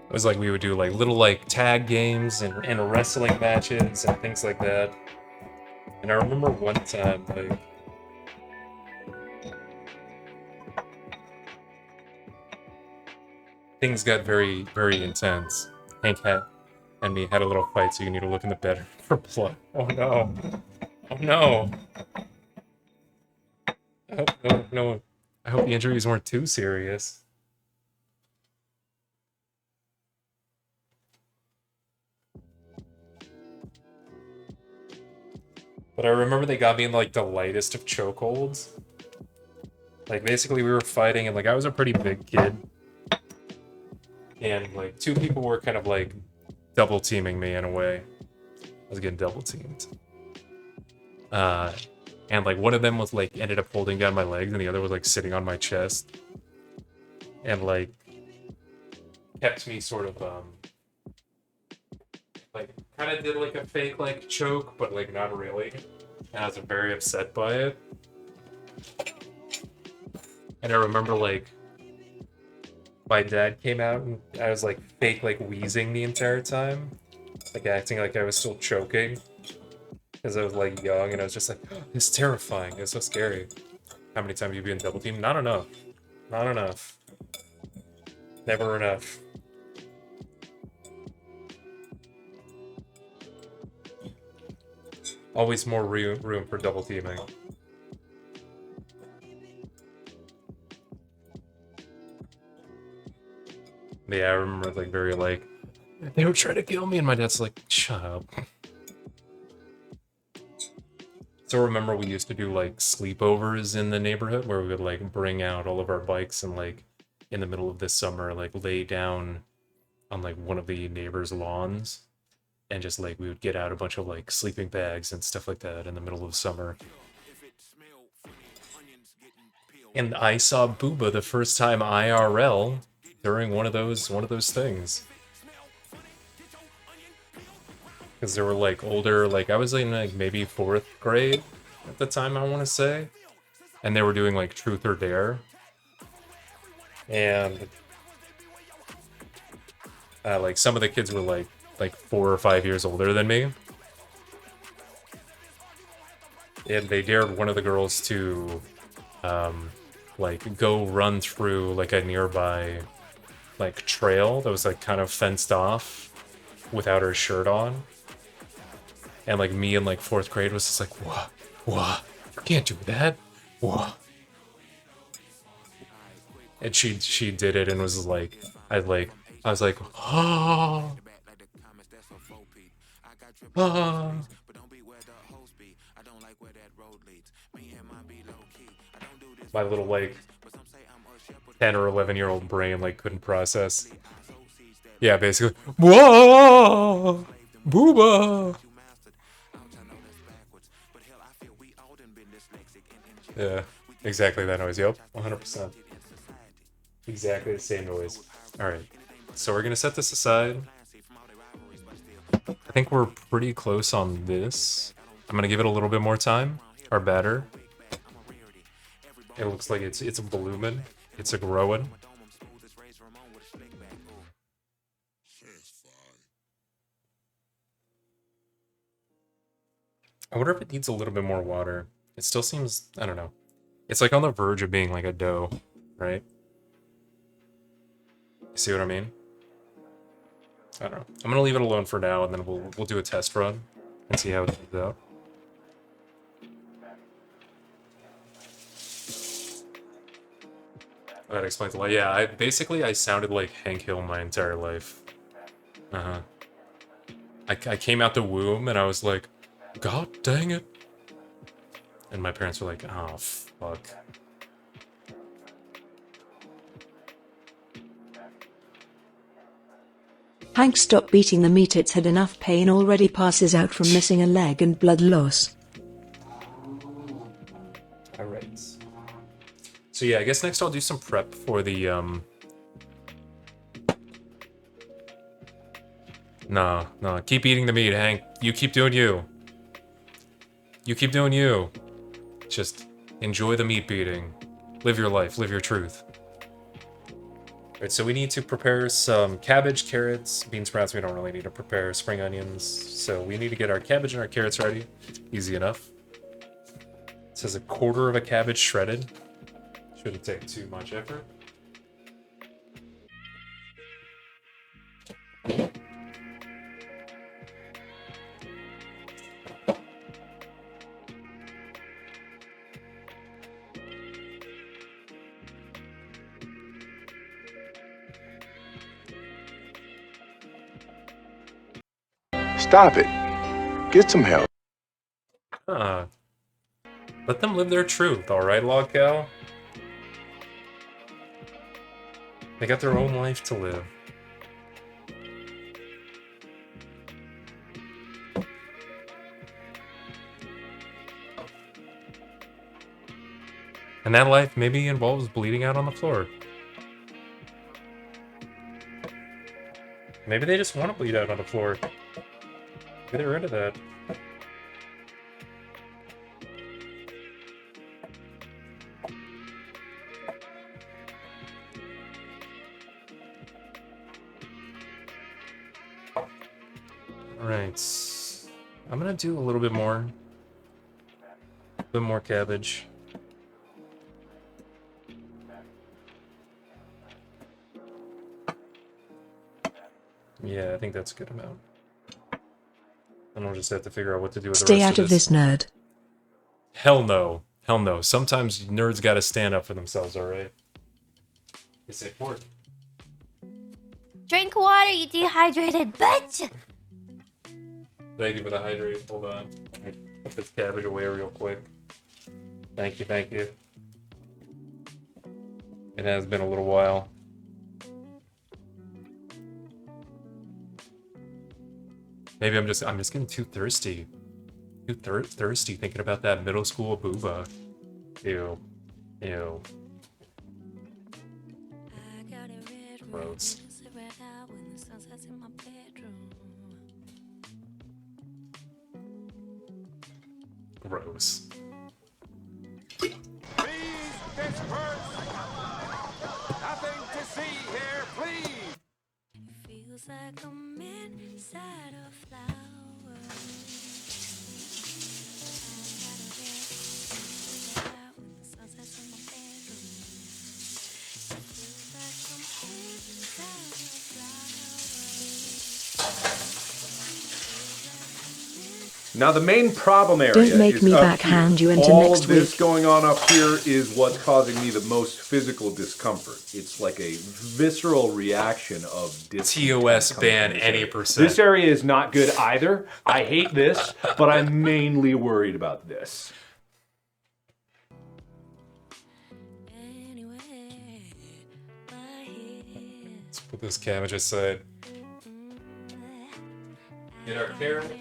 It was like we would do like little like tag games and wrestling matches and things like that. And I remember one time like things got very, very intense. Hank had and me had a little fight, so you need to look in the bed for blood. Oh no. Oh no. I hope no. I hope the injuries weren't too serious. But I remember they got me in like the lightest of chokeholds. Like basically we were fighting and like I was a pretty big kid. And like two people were kind of like double teaming me in a way. I was getting double teamed. And like one of them was like ended up holding down my legs and the other was like sitting on my chest. And like kept me sort of like kind of did like a fake like choke, but like not really. And I was very upset by it. And I remember like my dad came out and I was like fake like wheezing the entire time, like acting like I was still choking because I was like young and I was just like, oh, it's terrifying, it's so scary. How many times have you been double teamed? Not enough. Not enough. Never enough. Always more room for double teaming. Yeah, I remember like very like they were trying to kill me and my dad's like, shut up. So remember we used to do like sleepovers in the neighborhood where we would like bring out all of our bikes and like in the middle of this summer like lay down on like one of the neighbors' lawns and just like we would get out a bunch of like sleeping bags and stuff like that in the middle of summer. And I saw Booba the first time IRL during one of those things. Because there were like older, like I was in like maybe 4th grade at the time, I want to say. And they were doing like Truth or Dare. And like some of the kids were like 4 or 5 years older than me. And they dared one of the girls to like go run through like a nearby like trail that was like kind of fenced off without her shirt on. And like me in like 4th grade was just like, what? You can't do that. What? And she did it and was like, I was like, oh. My little like 10 or 11-year-old brain like couldn't process. Yeah, basically. Whoa, Booba. Yeah, exactly that noise. Yep, 100%. Exactly the same noise. All right, so we're gonna set this aside. I think we're pretty close on this. I'm gonna give it a little bit more time. Our batter. It looks like it's blooming. It's a growing. I wonder if it needs a little bit more water. It still seems, I don't know. It's like on the verge of being like a dough, right? You see what I mean? I don't know. I'm gonna leave it alone for now, and then we'll do a test run and see how it turns out. That explains a lot. Yeah, I sounded like Hank Hill my entire life. I came out the womb and I was like, God dang it. And my parents were like, oh fuck. Hank, stop beating the meat, it's had enough pain already. Passes out from missing a leg and blood loss. Alright. So yeah, I guess next I'll do some prep for the, Nah, keep eating the meat, Hank. You keep doing you. You keep doing you. Just enjoy the meat beating. Live your life, live your truth. Alright, so we need to prepare some cabbage, carrots, bean sprouts. We don't really need to prepare spring onions. So we need to get our cabbage and our carrots ready. Easy enough. It says 1/4 of a cabbage shredded. Shouldn't take too much effort. Stop it. Get some help. Huh. Let them live their truth, alright, Log Cow? They got their own life to live. And that life maybe involves bleeding out on the floor. Maybe they just want to bleed out on the floor. Maybe they're into that. Alright. I'm gonna do a little bit more. A bit more cabbage. Yeah, I think that's a good amount. And I'll just have to figure out what to do with the Stay rest out of this, nerd. Hell no. Hell no. Sometimes nerds gotta stand up for themselves, alright? It's important. Drink water, you dehydrated bitch! Thank you for the hydrate. Hold on. Put this cabbage away real quick. Thank you, thank you. It has been a little while. Maybe I'm just getting too thirsty. Too thirsty thinking about that middle school booba. Ew. Ew. Gross. Gross. Please disperse. Nothing to see here, please. Feels like I'm inside a flower. Now the main problem area Don't make is me up backhand here. you into All next this week. going on up here is what's causing me the most physical discomfort. It's like a visceral reaction of TOS ban any %. This area is not good either. I hate this, but I'm mainly worried about this. Let's put this cabbage aside. Get our carrot.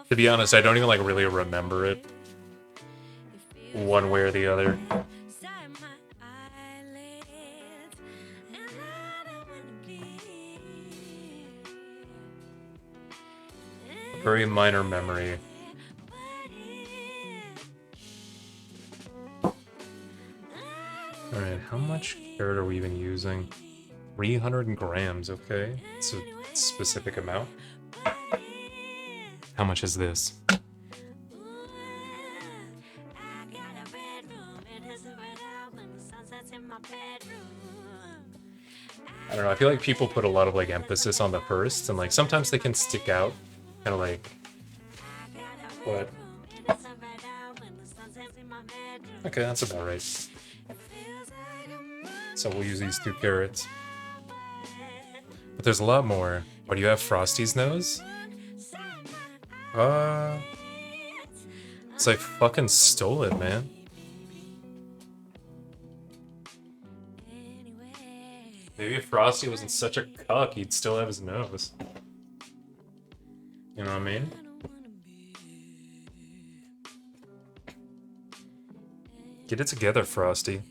To be honest, I don't even like really remember it one way or the other. Very minor memory. Alright, how much carrot are we even using? 300 grams, okay. It's a specific amount. How much is this? I don't know, I feel like people put a lot of like emphasis on the first, and like sometimes they can stick out, kind of like, but okay, that's about right. So we'll use these 2 carrots. But there's a lot more. What do you have? Frosty's nose? It's like fucking stole it, man. Maybe if Frosty wasn't such a cuck, he'd still have his nose. You know what I mean? Get it together, Frosty.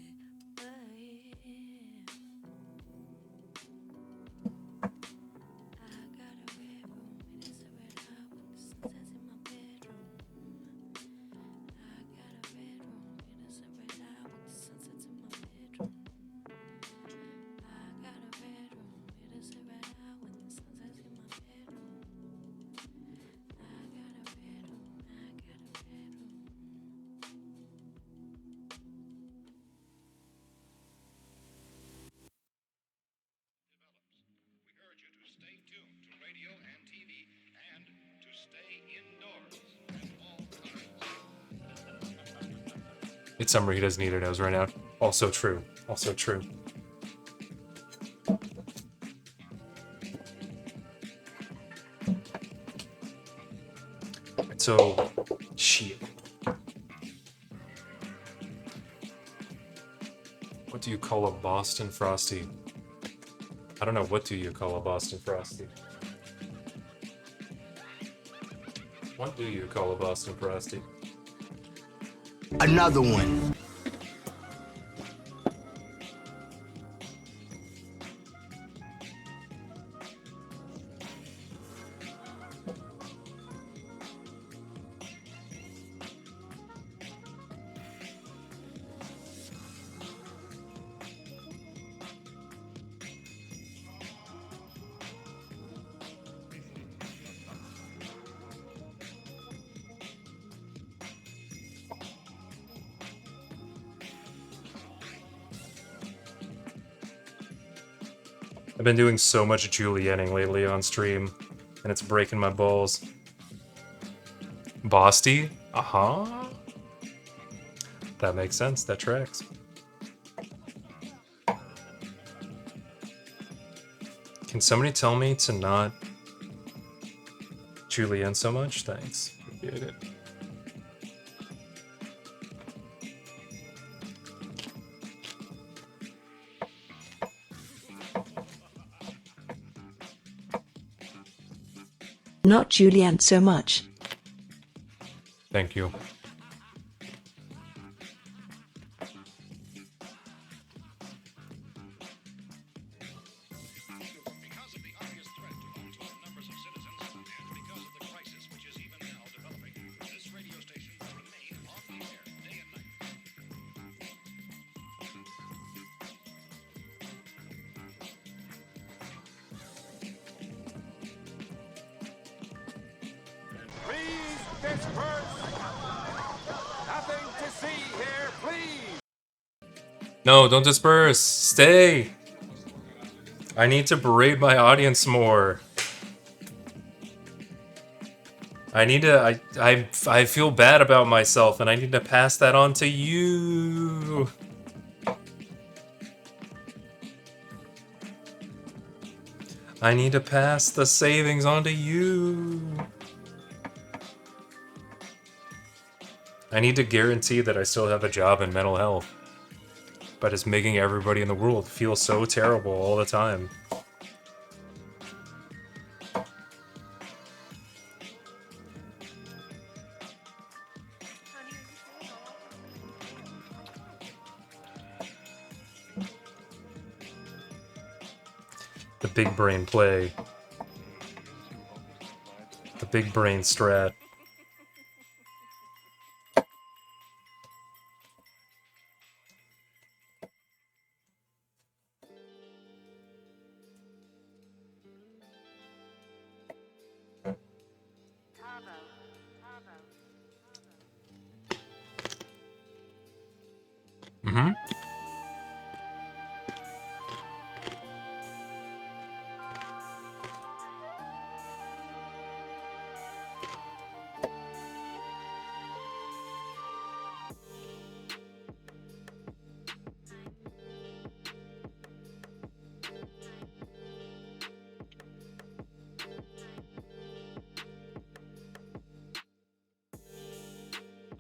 It's summer, he doesn't need a nose right now. Also true. Also true. So, shit. What do you call a Boston Frosty? I don't know, what do you call a Boston Frosty? What do you call a Boston Frosty? Another one. I've been doing so much julienning lately on stream, and it's breaking my balls. Bosty? Uh-huh. That makes sense, that tracks. Can somebody tell me to not julien so much? Thanks. Appreciate it. Not Julian so much. Thank you. No, don't disperse. Stay. I need to berate my audience more. I need to. I feel bad about myself, and I need to pass that on to you. I need to pass the savings on to you. I need to guarantee that I still have a job in mental health. But it's making everybody in the world feel so terrible all the time. The big brain play. The big brain strat. Mm-hmm.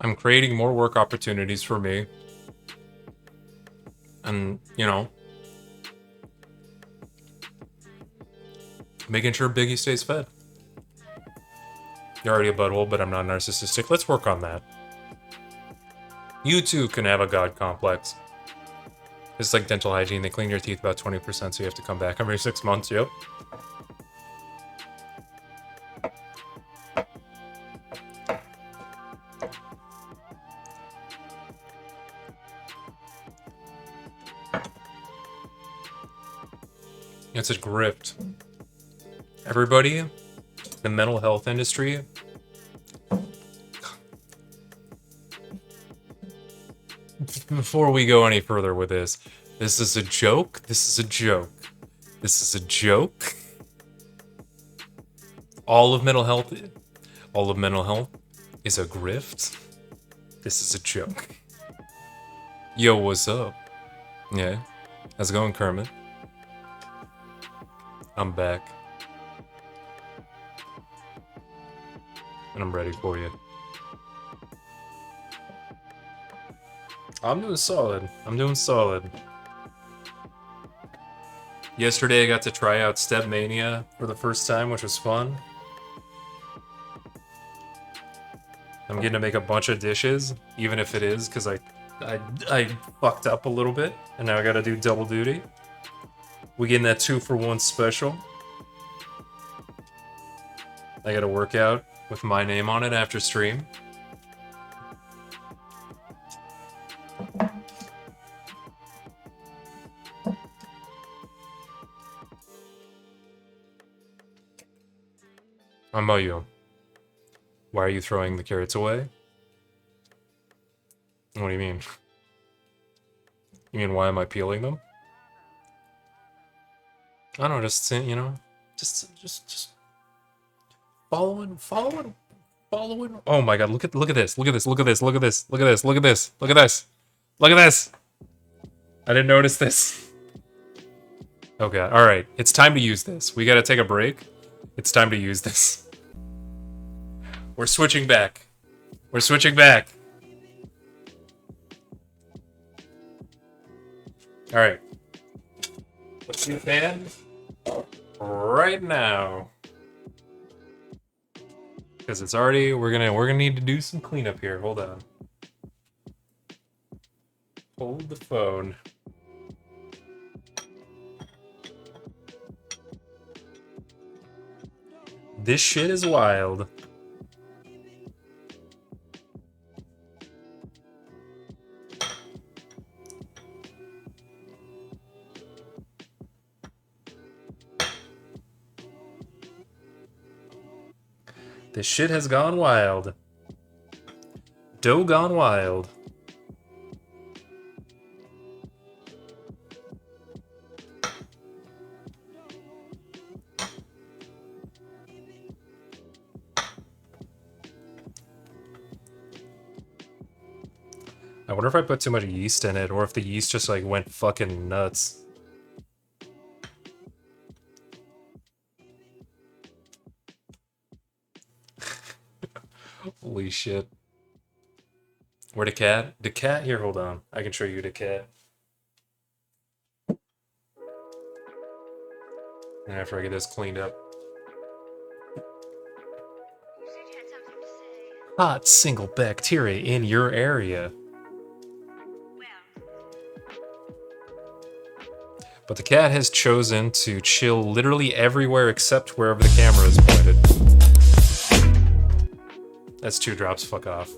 I'm creating more work opportunities for me. And, you know, making sure Biggie stays fed. You're already a butthole, but I'm not narcissistic. Let's work on that. You too can have a god complex. It's like dental hygiene. They clean your teeth about 20%, so you have to come back every 6 months. Yep. It's a grift. Everybody, the mental health industry. Before we go any further with this is a joke. This is a joke. This is a joke. All of mental health is a grift. This is a joke. Yo, what's up? Yeah, how's it going, Kermit? I'm back. And I'm ready for you. I'm doing solid. I'm doing solid. Yesterday I got to try out Step Mania for the first time, which was fun. I'm getting to make a bunch of dishes, even if it is because I fucked up a little bit, and now I gotta do double duty. We getting that 2-for-1 special. I gotta work out with my name on it after stream. How about you? Why are you throwing the carrots away? What do you mean? You mean why am I peeling them? I don't know, just, you know, just following. Oh my god, look at this. Look at this. Look at this. Look at this. Look at this. Look at this. Look at this. Look at this. I didn't notice this. Oh god. All right, it's time to use this. We got to take a break. It's time to use this. We're switching back. We're switching back. All right. Let's see the fan right now, because it's already. We're gonna need to do some cleanup here. Hold on. Hold the phone. This shit is wild. This shit has gone wild. Dough gone wild. I wonder if I put too much yeast in it, or if the yeast just like went fucking nuts. Holy shit. Where the cat? The cat? Here, hold on. I can show you the cat. And after I get this cleaned up. Hot single bacteria in your area. But the cat has chosen to chill literally everywhere except wherever the camera is pointed. That's 2 drops, fuck off.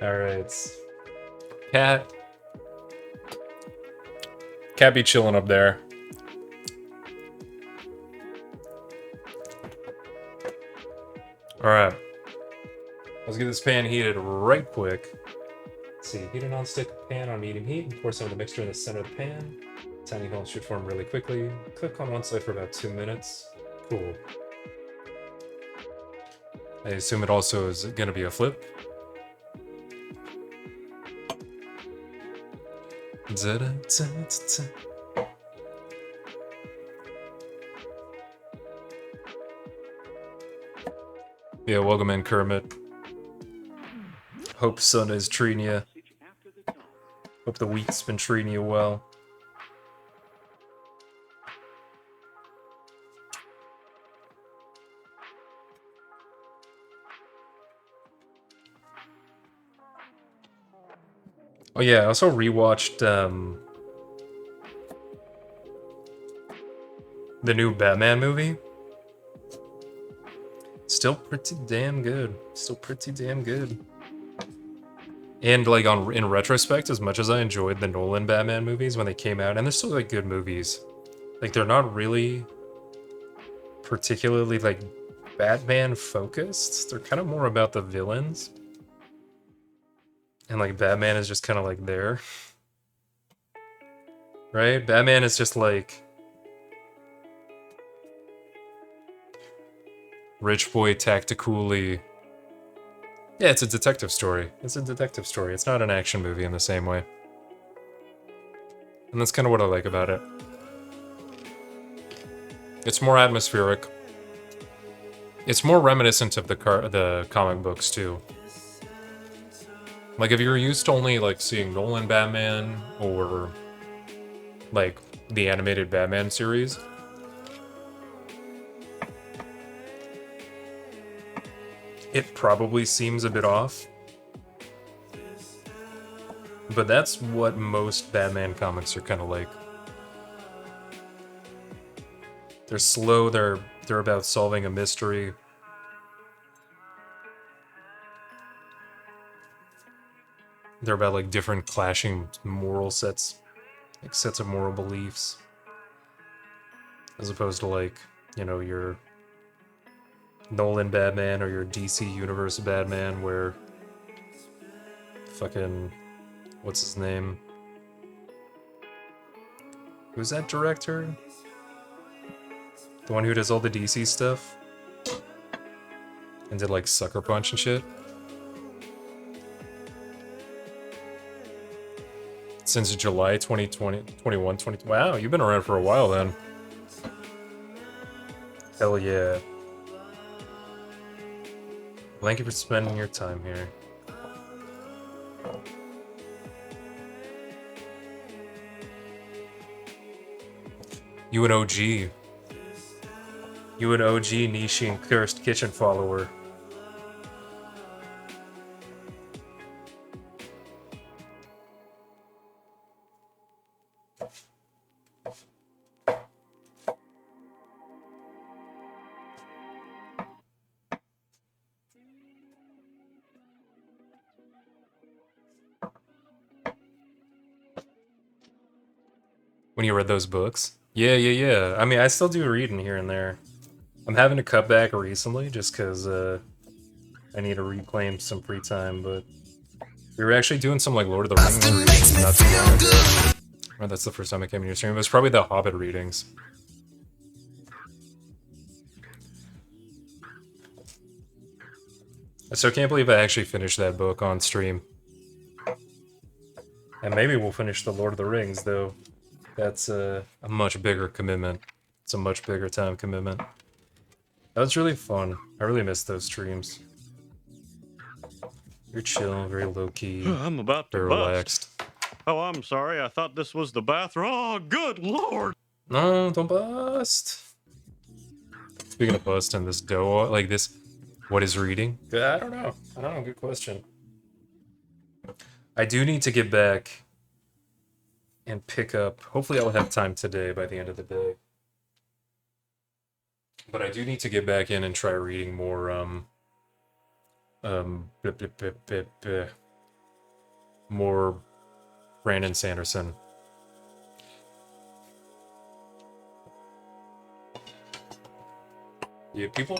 Alright. Cat be chilling up there. Alright. Let's get this pan heated right quick. Let's see, heat a non-stick pan on medium heat. Pour some of the mixture in the center of the pan. Tiny holes should form really quickly. Cook on one side for about 2 minutes. Cool. I assume it also is going to be a flip. Yeah, welcome in, Kermit. Hope sun is treating you. Hope the week's been treating you well. Oh yeah, I also rewatched the new Batman movie. Still pretty damn good. Still pretty damn good. And like in retrospect, as much as I enjoyed the Nolan Batman movies when they came out, and they're still like good movies, like they're not really particularly like Batman focused. They're kind of more about the villains. And like Batman is just kind of like there. Right? Batman is just like rich boy tactically. Yeah, it's a detective story. It's a detective story. It's not an action movie in the same way. And that's kind of what I like about it. It's more atmospheric. It's more reminiscent of the comic books too. Like if you're used to only like seeing Nolan Batman or like the animated Batman series, it probably seems a bit off. But that's what most Batman comics are kind of like. They're slow, they're about solving a mystery. They're about like different clashing moral sets, like sets of moral beliefs. As opposed to like, you know, your Nolan Batman or your DC Universe Batman where fucking, what's his name? Who's that director? The one who does all the DC stuff? And did like Sucker Punch and shit? Since July 2020, 21, 20. Wow, you've been around for a while then. Hell yeah. Thank you for spending your time here. You an OG. You an OG Nishin Cursed Kitchen follower. When you read those books? Yeah. I mean, I still do reading here and there. I'm having to cut back recently just because I need to reclaim some free time, but we were actually doing some like Lord of the Rings readings not too long ago. Or that's the first time I came in your stream. It was probably the Hobbit readings. I still can't believe I actually finished that book on stream. And maybe we'll finish the Lord of the Rings, though. That's a much bigger commitment. It's a much bigger time commitment. That was really fun. I really missed those streams. You're chill, very low-key. I'm about to very bust. relaxed. Oh, I'm sorry. I thought this was the bathroom. Oh, good lord. No, don't bust. Speaking of busting, this dough, like this, what is reading? I don't know. Good question. I do need to get back and pick up. Hopefully I'll have time today by the end of the day. But I do need to get back in and try reading more more Brandon Sanderson. Yeah, people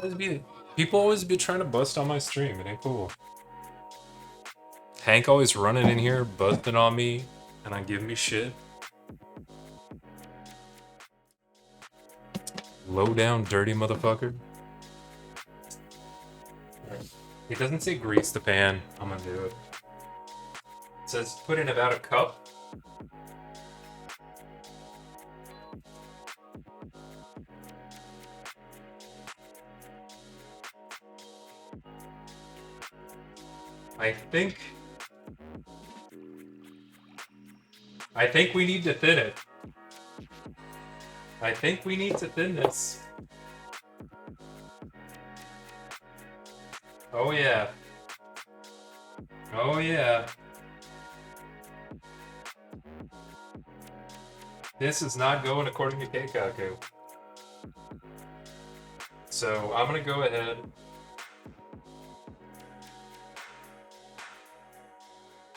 always be trying to bust on my stream. It ain't cool. Hank always running in here, busting on me, and I give me shit. Low down, dirty motherfucker. It doesn't say grease the pan. I'm gonna do it. It says put in about a cup. I think we need to thin it. I think we need to thin this. Oh yeah. Oh yeah. This is not going according to Keikaku. So I'm gonna go ahead.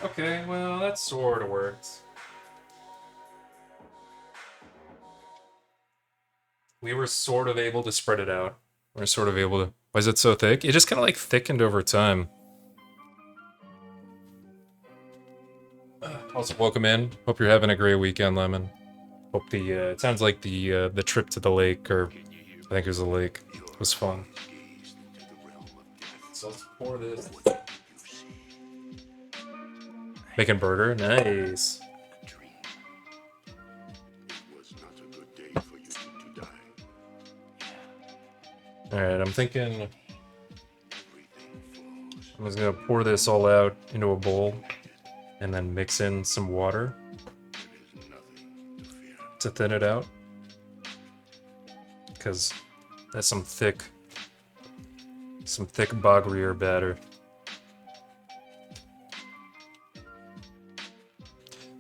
Okay, well that sort of works. We were sort of able to spread it out. We're sort of able to. Why is it so thick? It just kind of like thickened over time. Also, welcome in. Hope you're having a great weekend, Lemon. Hope the it sounds like the trip to the lake, or I think it was a lake, was fun. So let's pour this. Making burger, nice. All right, I'm thinking. I'm just gonna pour this all out into a bowl, and then mix in some water to thin it out, because that's some thick Bogrier batter.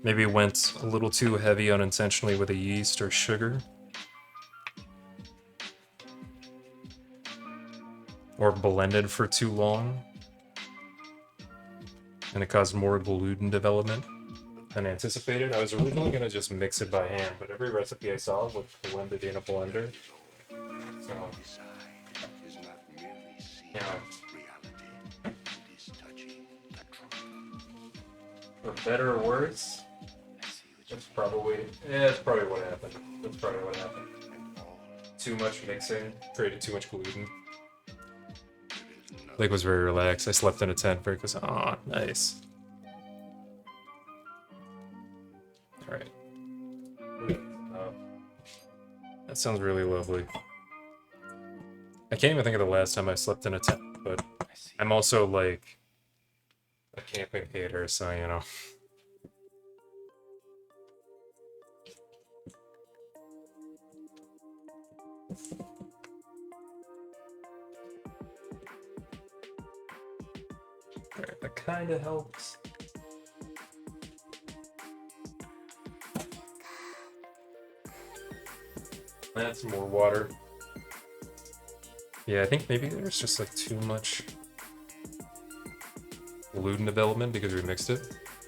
Maybe went a little too heavy unintentionally with the yeast or sugar. Or blended for too long. And it caused more gluten development than anticipated. I was originally going to just mix it by hand, but every recipe I saw was blended in a blender. So, you know, for better or worse, that's probably what happened. That's probably what happened. Too much mixing created too much gluten. Lake was very relaxed. I slept in a tent very close. Oh, nice. Alright. That sounds really lovely. I can't even think of the last time I slept in a tent, but I'm also like a camping hater, so you know. Alright, that kind of helps. Add some more water. Yeah, I think maybe there's just like too much gluten development because we mixed it.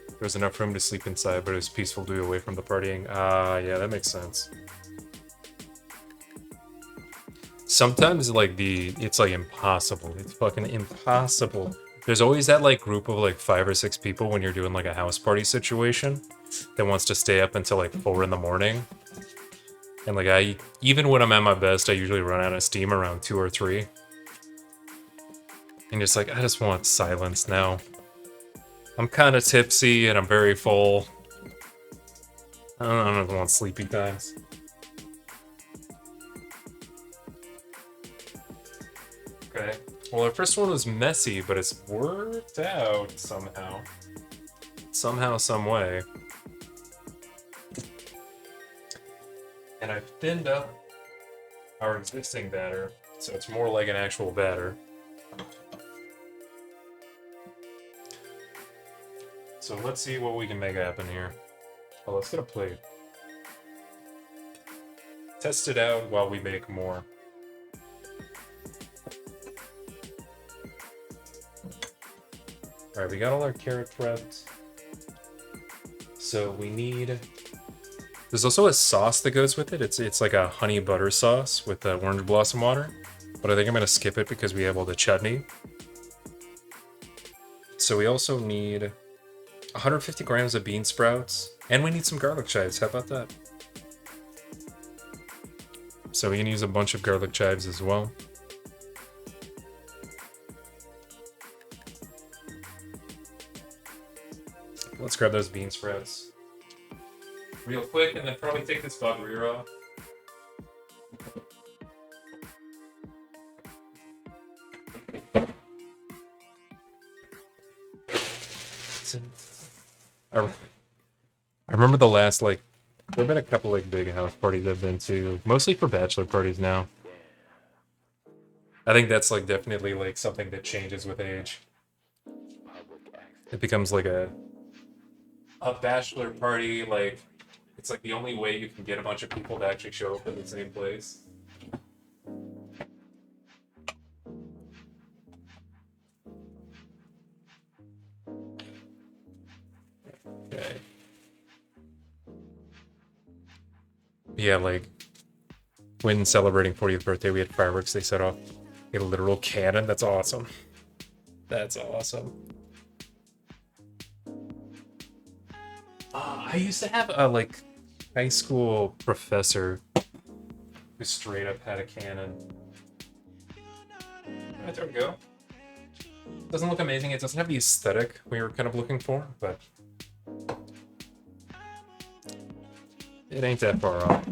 There was enough room to sleep inside, but it was peaceful to be away from the partying. Ah, yeah, that makes sense. Sometimes like it's like impossible. It's fucking impossible. There's always that like group of like 5 or 6 people when you're doing like a house party situation that wants to stay up until like 4 in the morning. And like even when I'm at my best, I usually run out of steam around 2 or 3. And just like, I just want silence now. I'm kind of tipsy and I'm very full. I don't want sleepy times. Okay. Well, our first one was messy, but it's worked out somehow. Somehow, some way. And I've thinned up our existing batter, so it's more like an actual batter. So let's see what we can make happen here. Oh, let's get a plate. Test it out while we make more. Alright, we got all our carrot prepped. So we need... There's also a sauce that goes with it. It's like a honey butter sauce with orange blossom water. But I think I'm going to skip it because we have all the chutney. So we also need 150 grams of bean sprouts. And we need some garlic chives. How about that? So we can use a bunch of garlic chives as well. Let's grab those bean sprouts real quick, and then probably take this Bogrier off. I remember the last, like, there have been a couple, like, big house parties I've been to, mostly for bachelor parties now. I think that's, like, definitely, like, something that changes with age. It becomes, like, a bachelor party, like, it's, like, the only way you can get a bunch of people to actually show up in the same place. Okay. Yeah, like when celebrating 40th birthday, we had fireworks. They set off a literal cannon. That's awesome. That's awesome. I used to have a like high school professor who straight up had a cannon. Alright, there we go. Doesn't look amazing. It doesn't have the aesthetic we were kind of looking for, but it ain't that far off.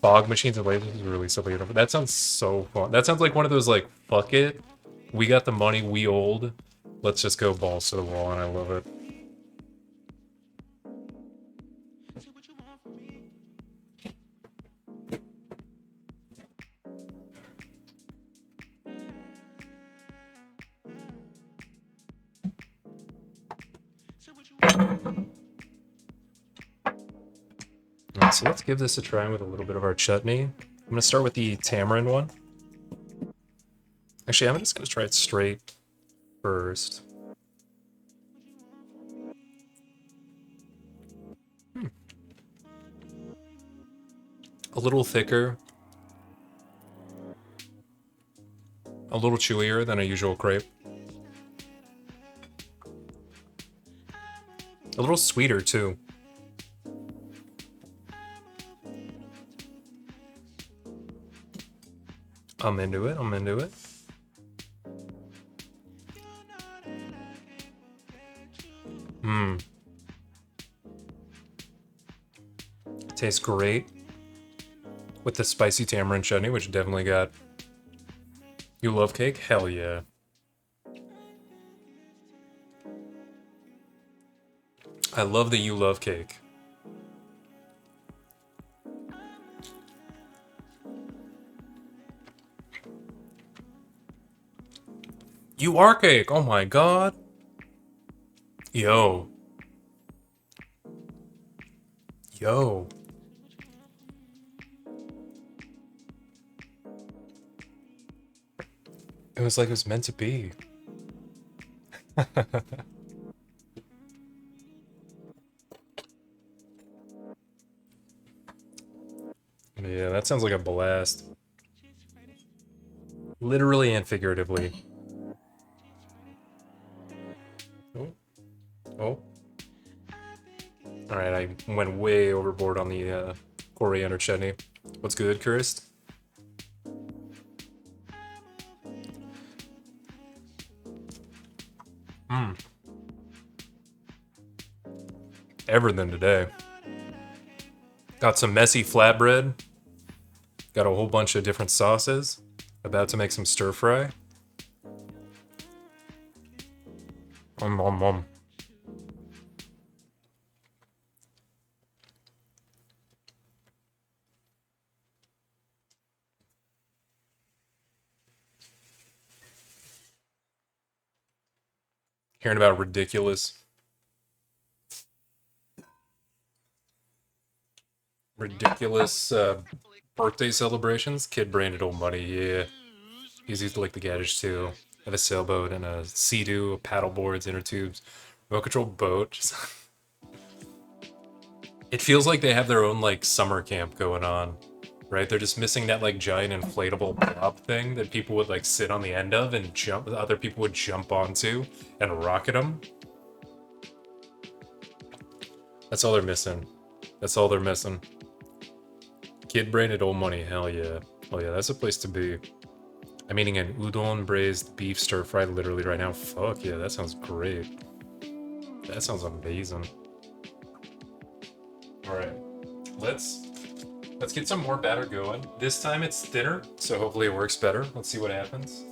Fog machines and lasers is really silly. That sounds so fun. That sounds like one of those, like, fuck it. We got the money, we old. Let's just go balls to the wall, and I love it. Alright, so let's give this a try with a little bit of our chutney. I'm gonna start with the tamarind one. Actually, I'm just gonna try it straight first. A little thicker. A little chewier than a usual crepe. A little sweeter, too. I'm into it, I'm into it. Tastes great. With the spicy tamarind chutney, which definitely got... You love cake? Hell yeah. I love the you love cake. You are cake! Oh my god! Yo. Yo. It was like it was meant to be. Yeah, that sounds like a blast. Literally and figuratively. Oh. Oh. Alright, I went way overboard on the coriander chutney. What's good, Chris? Everything today. Got some messy flatbread. Got a whole bunch of different sauces. About to make some stir fry. Hearing about ridiculous birthday celebrations. Kid branded old money, yeah. He's used to like the Gaddish too. I have a sailboat and a Sea-Doo, paddle boards, inner tubes, remote control boat. It feels like they have their own like summer camp going on, right? They're just missing that like giant inflatable blob thing that people would like sit on the end of and jump. Other people would jump onto and rocket them. That's all they're missing. That's all they're missing. Kid branded old money, hell yeah. Oh yeah, that's a place to be. I'm eating an udon braised beef stir fry literally right now. Fuck yeah, that sounds great. That sounds amazing. Alright, let's get some more batter going. This time it's thinner, so hopefully it works better. Let's see what happens.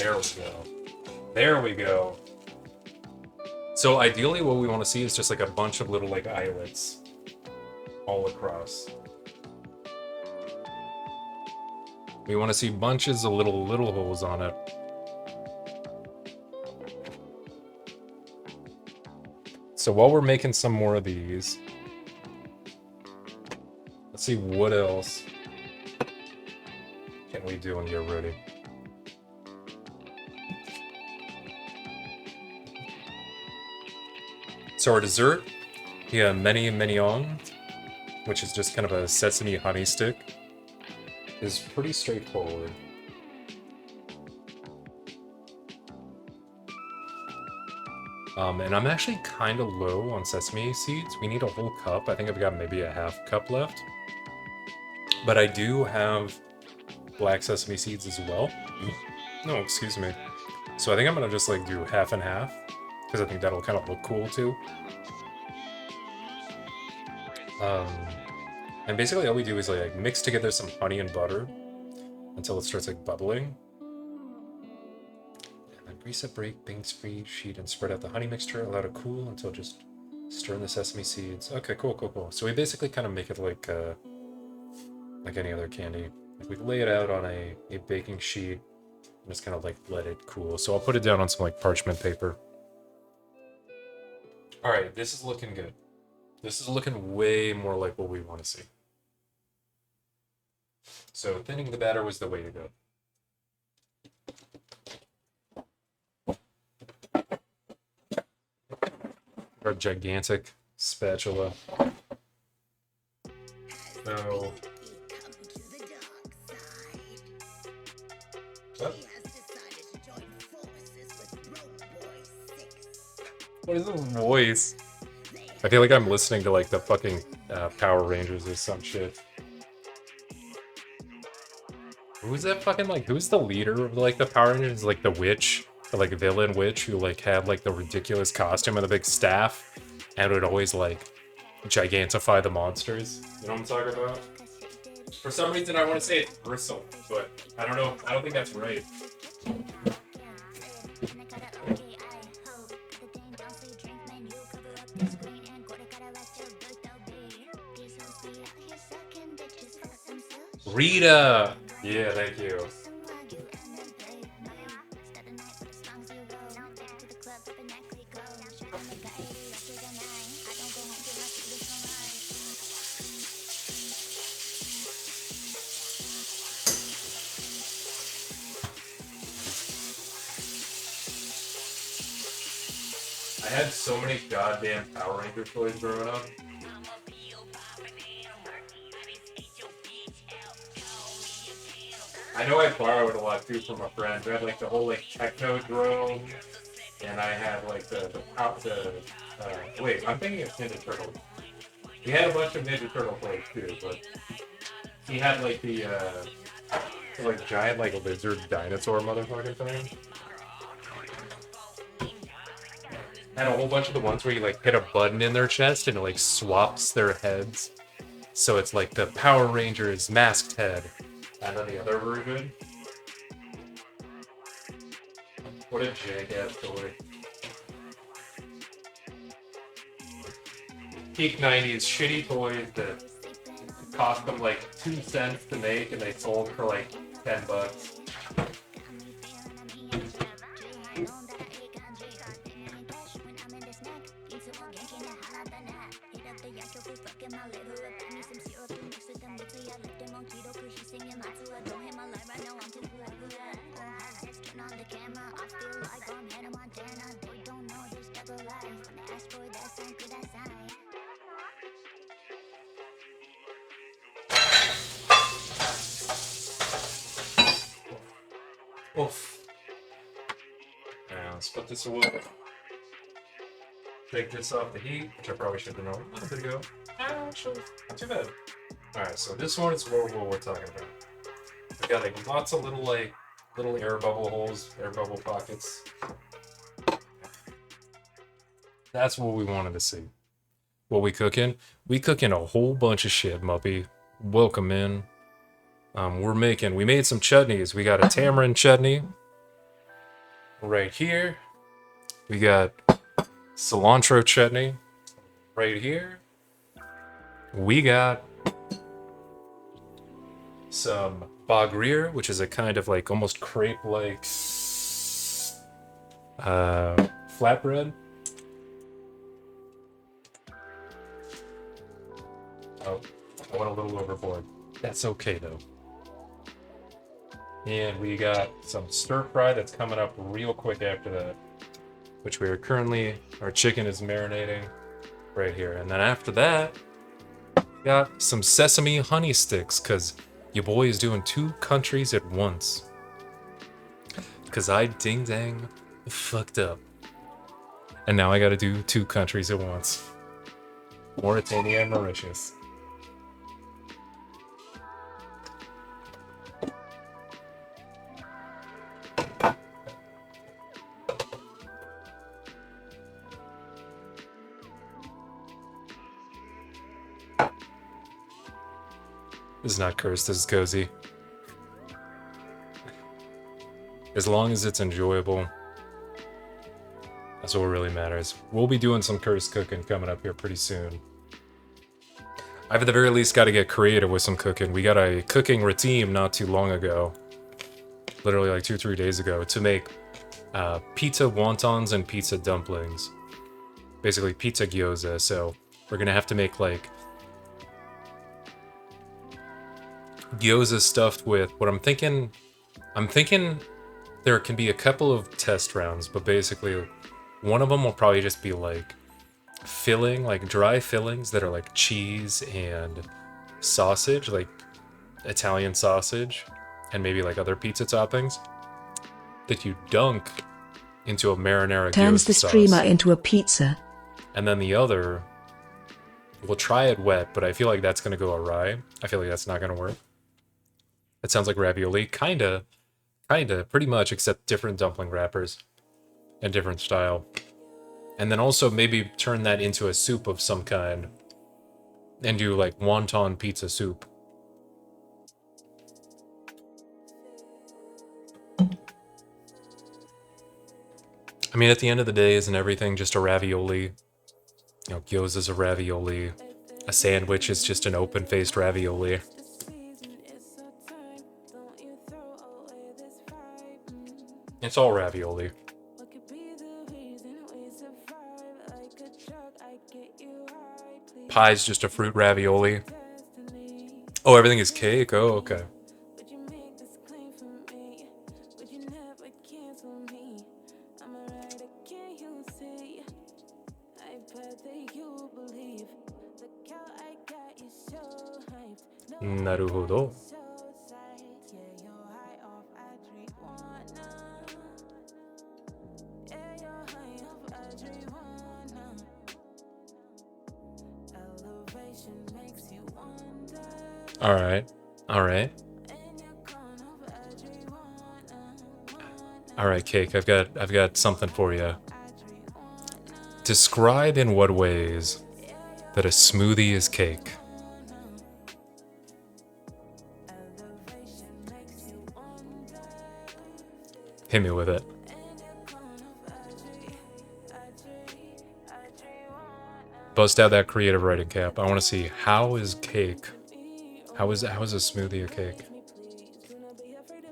There we go. There we go. So ideally what we want to see is just like a bunch of little like eyelets all across. We want to see bunches of little holes on it. So while we're making some more of these, let's see what else can we do and get ready. So our dessert, yeah, mignon, which is just kind of a sesame honey stick, is pretty straightforward. And I'm actually kind of low on sesame seeds. We need a whole cup. I think I've got maybe a half cup left. But I do have black sesame seeds as well. No, excuse me. So I think I'm gonna just like do half and half, because I think that'll kind of look cool too. And basically all we do is like mix together some honey and butter until it starts like bubbling. And then grease a baking sheet and spread out the honey mixture, allow it to cool until just stir in the sesame seeds. Okay, cool. So we basically kind of make it like any other candy. Like we lay it out on a baking sheet and just kind of like let it cool. So I'll put it down on some like parchment paper. All right, this is looking good. This is looking way more like what we want to see. So thinning the batter was the way to go. Our gigantic spatula. So... What is this voice? I feel like I'm listening to like the fucking Power Rangers or some shit. Who's that fucking like? Who's the leader of like the Power Rangers? Like the witch, the like villain witch who like had like the ridiculous costume and the big staff, and would always like gigantify the monsters. You know what I'm talking about? For some reason, I want to say it's Bristle, but I don't know. I don't think that's right. Rita! Yeah, thank you. I had so many goddamn Power Ranger toys growing up. I know I borrowed a lot too from a friend. I had like the whole like Technodrome, and I had like wait, I'm thinking of Ninja Turtles. He had a bunch of Ninja Turtle toys too, but he had like the like giant like lizard dinosaur motherfucking thing. And a whole bunch of the ones where you like hit a button in their chest and it like swaps their heads. So it's like the Power Rangers masked head. And then the other version. What a jackass toy. Peak 90s shitty toys that cost them like 2 cents to make and they sold for like $10. Oof. Now let's put this away. Take this off the heat, which I probably should have known a little bit ago. Actually, not too bad. Alright, so this one is what we're talking about. We've got like lots of little air bubble holes, air bubble pockets. That's what we wanted to see. What we cooking? We cooking a whole bunch of shit, Muppy. Welcome in. We made some chutneys. We got a tamarind chutney. right here. We got cilantro chutney right here. We got some bagrir, which is a kind of like almost crepe-like flatbread. Oh, I went a little overboard. That's okay though. And we got some stir fry that's coming up real quick after that, which we are currently, our chicken is marinating right here. And then after that, we got some sesame honey sticks, because your boy is doing 2 countries at once. Because I ding dang fucked up. And now I gotta do 2 countries at once. Mauritania and Mauritius. This is not cursed, this is cozy. As long as it's enjoyable, that's what really matters. We'll be doing some cursed cooking coming up here pretty soon. I've at the very least got to get creative with some cooking. We got a cooking routine not too long ago, literally like 2-3 days ago, to make pizza wontons and pizza dumplings. Basically pizza gyoza, so we're gonna have to make like gyoza stuffed with what I'm thinking there can be a couple of test rounds, but basically one of them will probably just be like filling, like dry fillings that are like cheese and sausage, like Italian sausage, and maybe like other pizza toppings that you dunk into a marinara Turns gyoza the sauce. streamer into a pizza. And then the other, we'll try it wet, but I feel like that's going to go awry. I feel like that's not going to work. It sounds like ravioli. Kinda, pretty much, except different dumpling wrappers and different style. And then also maybe turn that into a soup of some kind and do like wonton pizza soup. I mean, at the end of the day, isn't everything just a ravioli? You know, gyoza's a ravioli. A sandwich is just an open-faced ravioli. It's all ravioli. Pie's just a fruit ravioli. Oh, everything is cake? Oh, okay. Naruhodo. All right, Cake. I've got something for you. Describe in what ways that a smoothie is cake. Hit me with it. Bust out that creative writing cap. I want to see, how is cake? How is a smoothie a cake?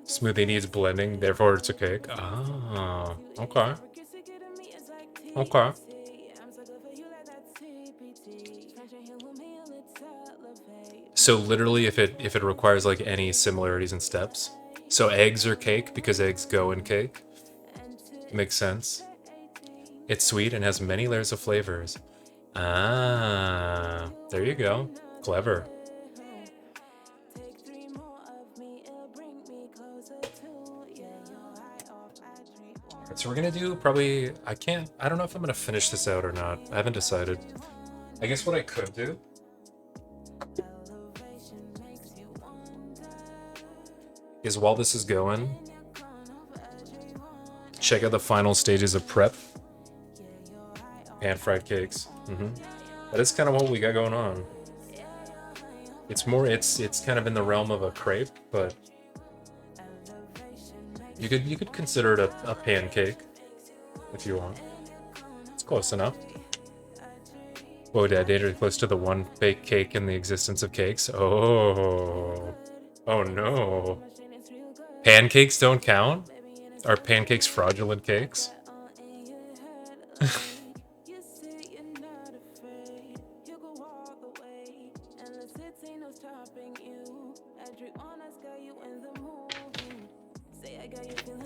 Smoothie needs blending, therefore it's a cake. Ah, okay. Okay. So literally, if it requires like any similarities in steps. So eggs are cake because eggs go in cake. Makes sense. It's sweet and has many layers of flavors. Ah, there you go. Clever. So we're gonna do probably, I don't know if I'm gonna finish this out or not. I haven't decided. I guess what I could do is, while this is going, check out the final stages of prep. Pan-fried cakes. That is kind of what we got going on. It's more, it's kind of in the realm of a crepe, but You could consider it a pancake if you want. It's close enough. Whoa, Dad, dangerously close to the one fake cake in the existence of cakes. Oh. Oh no. Pancakes don't count? Are pancakes fraudulent cakes?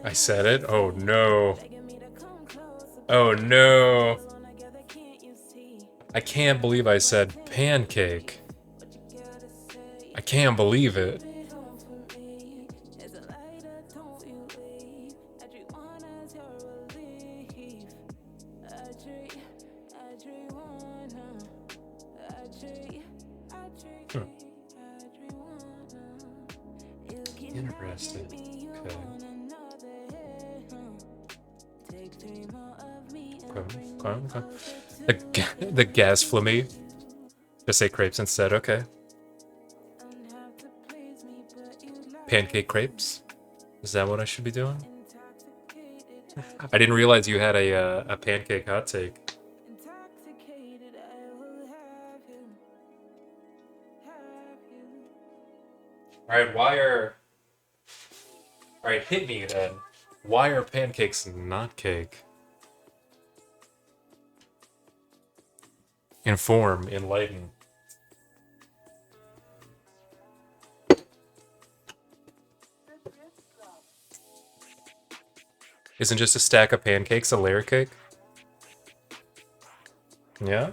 I said it? Oh no. Oh no. I can't believe I said pancake. I can't believe it. Interesting. Okay. The gas flimmy. Just say crepes instead, okay. Pancake crepes? Is that what I should be doing? I didn't realize you had a pancake hot take. Alright, hit me then. Why are pancakes not cake? Inform, enlighten. Isn't just a stack of pancakes a layer cake? Yeah?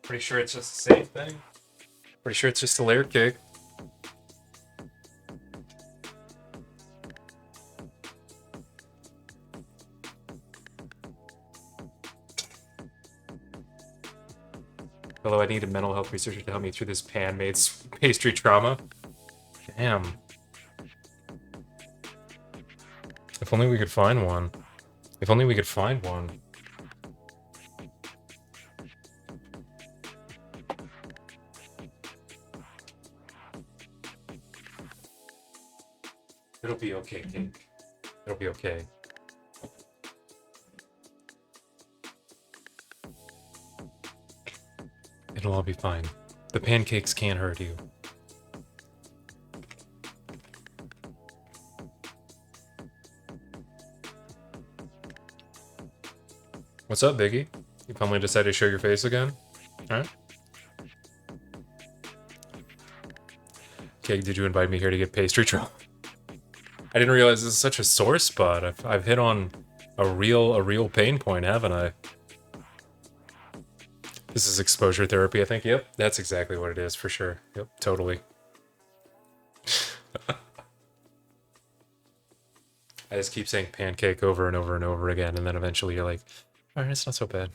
Pretty sure it's just the same thing. Pretty sure it's just a layer cake. Although I need a mental health researcher to help me through this pan-made pastry trauma. Damn. If only we could find one. If only we could find one. It'll be okay, Cake. It'll be okay. It'll all be fine. The pancakes can't hurt you. What's up, Biggie? You finally decided to show your face again? Alright. Okay, did you invite me here to get pastry trouble? I didn't realize this is such a sore spot. I've hit on a real pain point, haven't I? This is exposure therapy, I think. Yep, that's exactly what it is, for sure. Yep, totally. I just keep saying pancake over and over and over again, and then eventually you're like, alright, it's not so bad.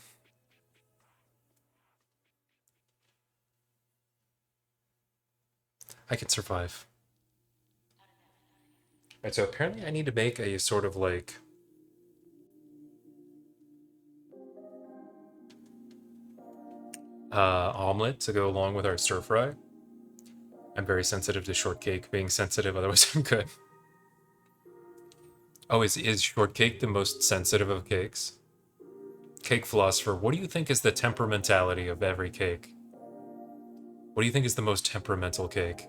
I can survive. Alright, so apparently I need to make a sort of like... omelet to go along with our stir fry. I'm very sensitive to shortcake being sensitive, otherwise I'm good. Oh, is shortcake the most sensitive of cakes? Cake philosopher, what do you think is the temperamentality of every cake? What do you think is the most temperamental cake?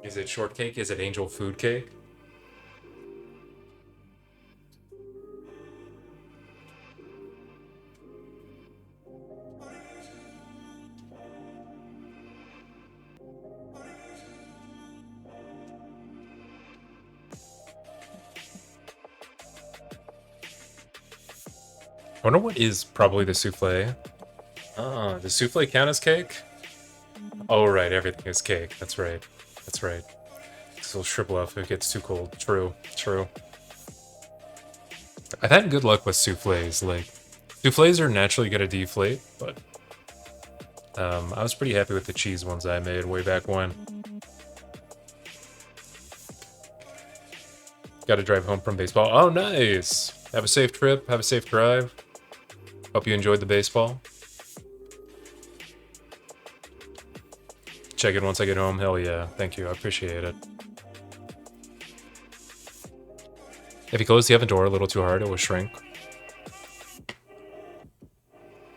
Is it shortcake? Is it angel food cake? I wonder what is probably the souffle. Ah, does souffle count as cake? Oh, right, everything is cake. That's right. That's right. It'll shrivel up if it gets too cold. True, true. I've had good luck with souffles. Like, souffles are naturally gonna deflate, but I was pretty happy with the cheese ones I made way back when. Gotta drive home from baseball. Oh, nice! Have a safe trip. Have a safe drive. Hope you enjoyed the baseball. check it once I get home. Hell yeah. Thank you. I appreciate it. If you close the oven door a little too hard, it will shrink.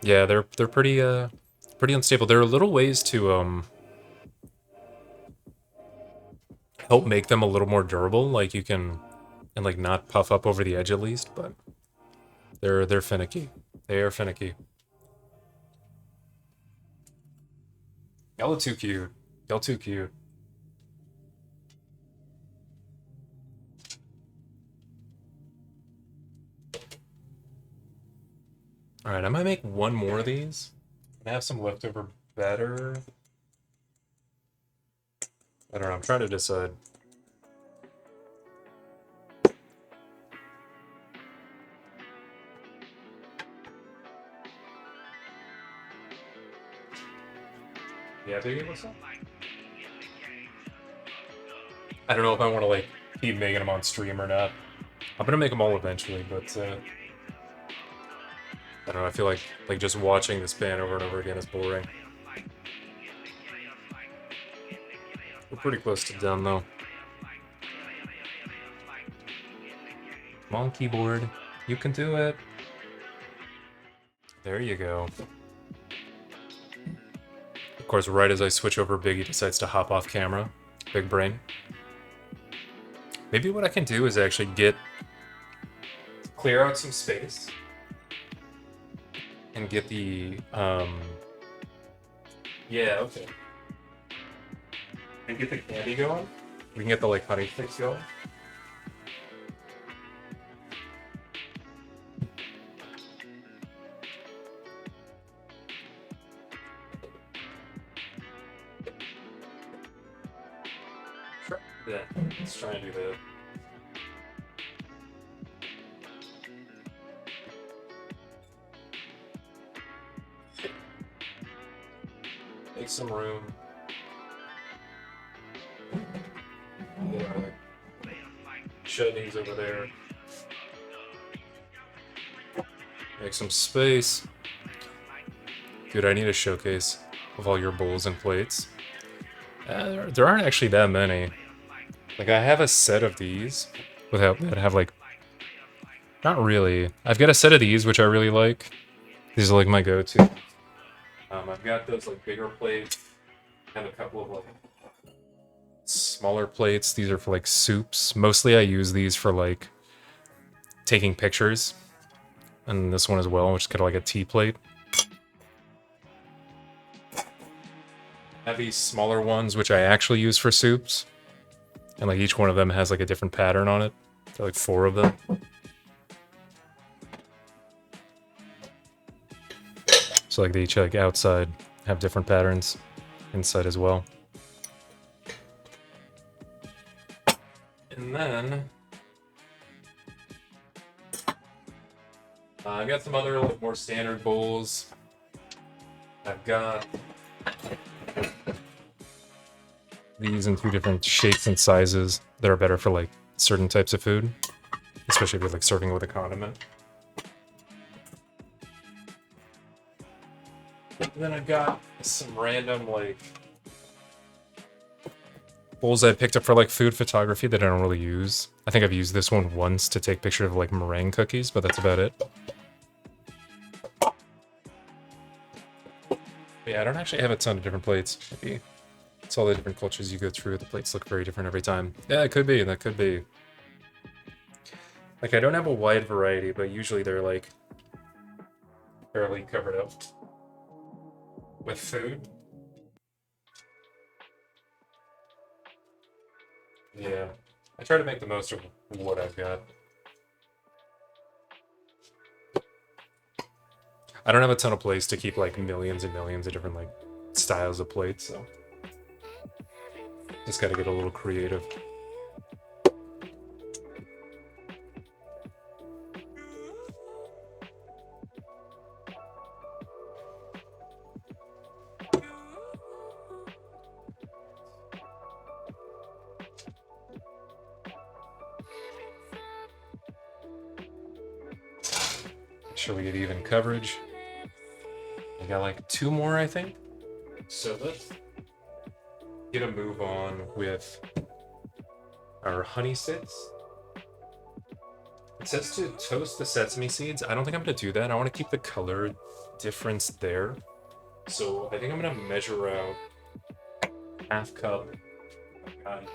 Yeah, they're pretty pretty unstable. There are little ways to help make them a little more durable, like you can and like not puff up over the edge at least, but they're finicky. They are finicky. Y'all are too cute. Y'all too cute. Alright, I might make one more of these. I have some leftover batter. I don't know, I'm trying to decide. Yeah, Biggie, what's up? I don't know if I want to like keep making them on stream or not. I'm gonna make them all eventually, but I don't know, I feel like just watching this band over and over again is boring. We're pretty close to done though. Come on, keyboard. You can do it. There you go. Of course, right as I switch over, Biggie decides to hop off camera. Big brain. Maybe what I can do is actually clear out some space and get the yeah, okay. And get the candy going. We can get the like honey sticks going. Yeah, let's try and do that. Make some room. Yeah, chutneys over there. Make some space. Dude, I need a showcase of all your bowls and plates. There aren't actually that many. Like, I have a set of these that have, like... Not really. I've got a set of these, which I really like. These are, like, my go-to. I've got those, like, bigger plates. I have a couple of, like, smaller plates. These are for, like, soups. Mostly I use these for, like, taking pictures. And this one as well, which is kind of like a tea plate. I have these smaller ones, which I actually use for soups. And like each one of them has like a different pattern on it. There are like 4 of them. So like they each like outside have different patterns. Inside as well. And then I got some other like more standard bowls. I've got these in 2 different shapes and sizes that are better for like certain types of food, especially if you're like serving with a condiment. And then I've got some random like bowls I picked up for like food photography that I don't really use. I think I've used this one once to take pictures of like meringue cookies, but that's about it. Yeah, I don't actually have a ton of different plates. Maybe it's all the different cultures you go through. The plates look very different every time. Yeah, it could be. That could be. Like, I don't have a wide variety, but usually they're, like, fairly covered up with food. Yeah. I try to make the most of what I've got. I don't have a ton of plates to keep, like, millions and millions of different, like, styles of plates, so... Just gotta get a little creative. Make sure we get even coverage. I got like 2 more, I think. So let's... get a move on with our honey sits. It says to toast the sesame seeds. I don't think I'm gonna do that. I want to keep the color difference there. So I think I'm gonna measure out half cup. Oh God.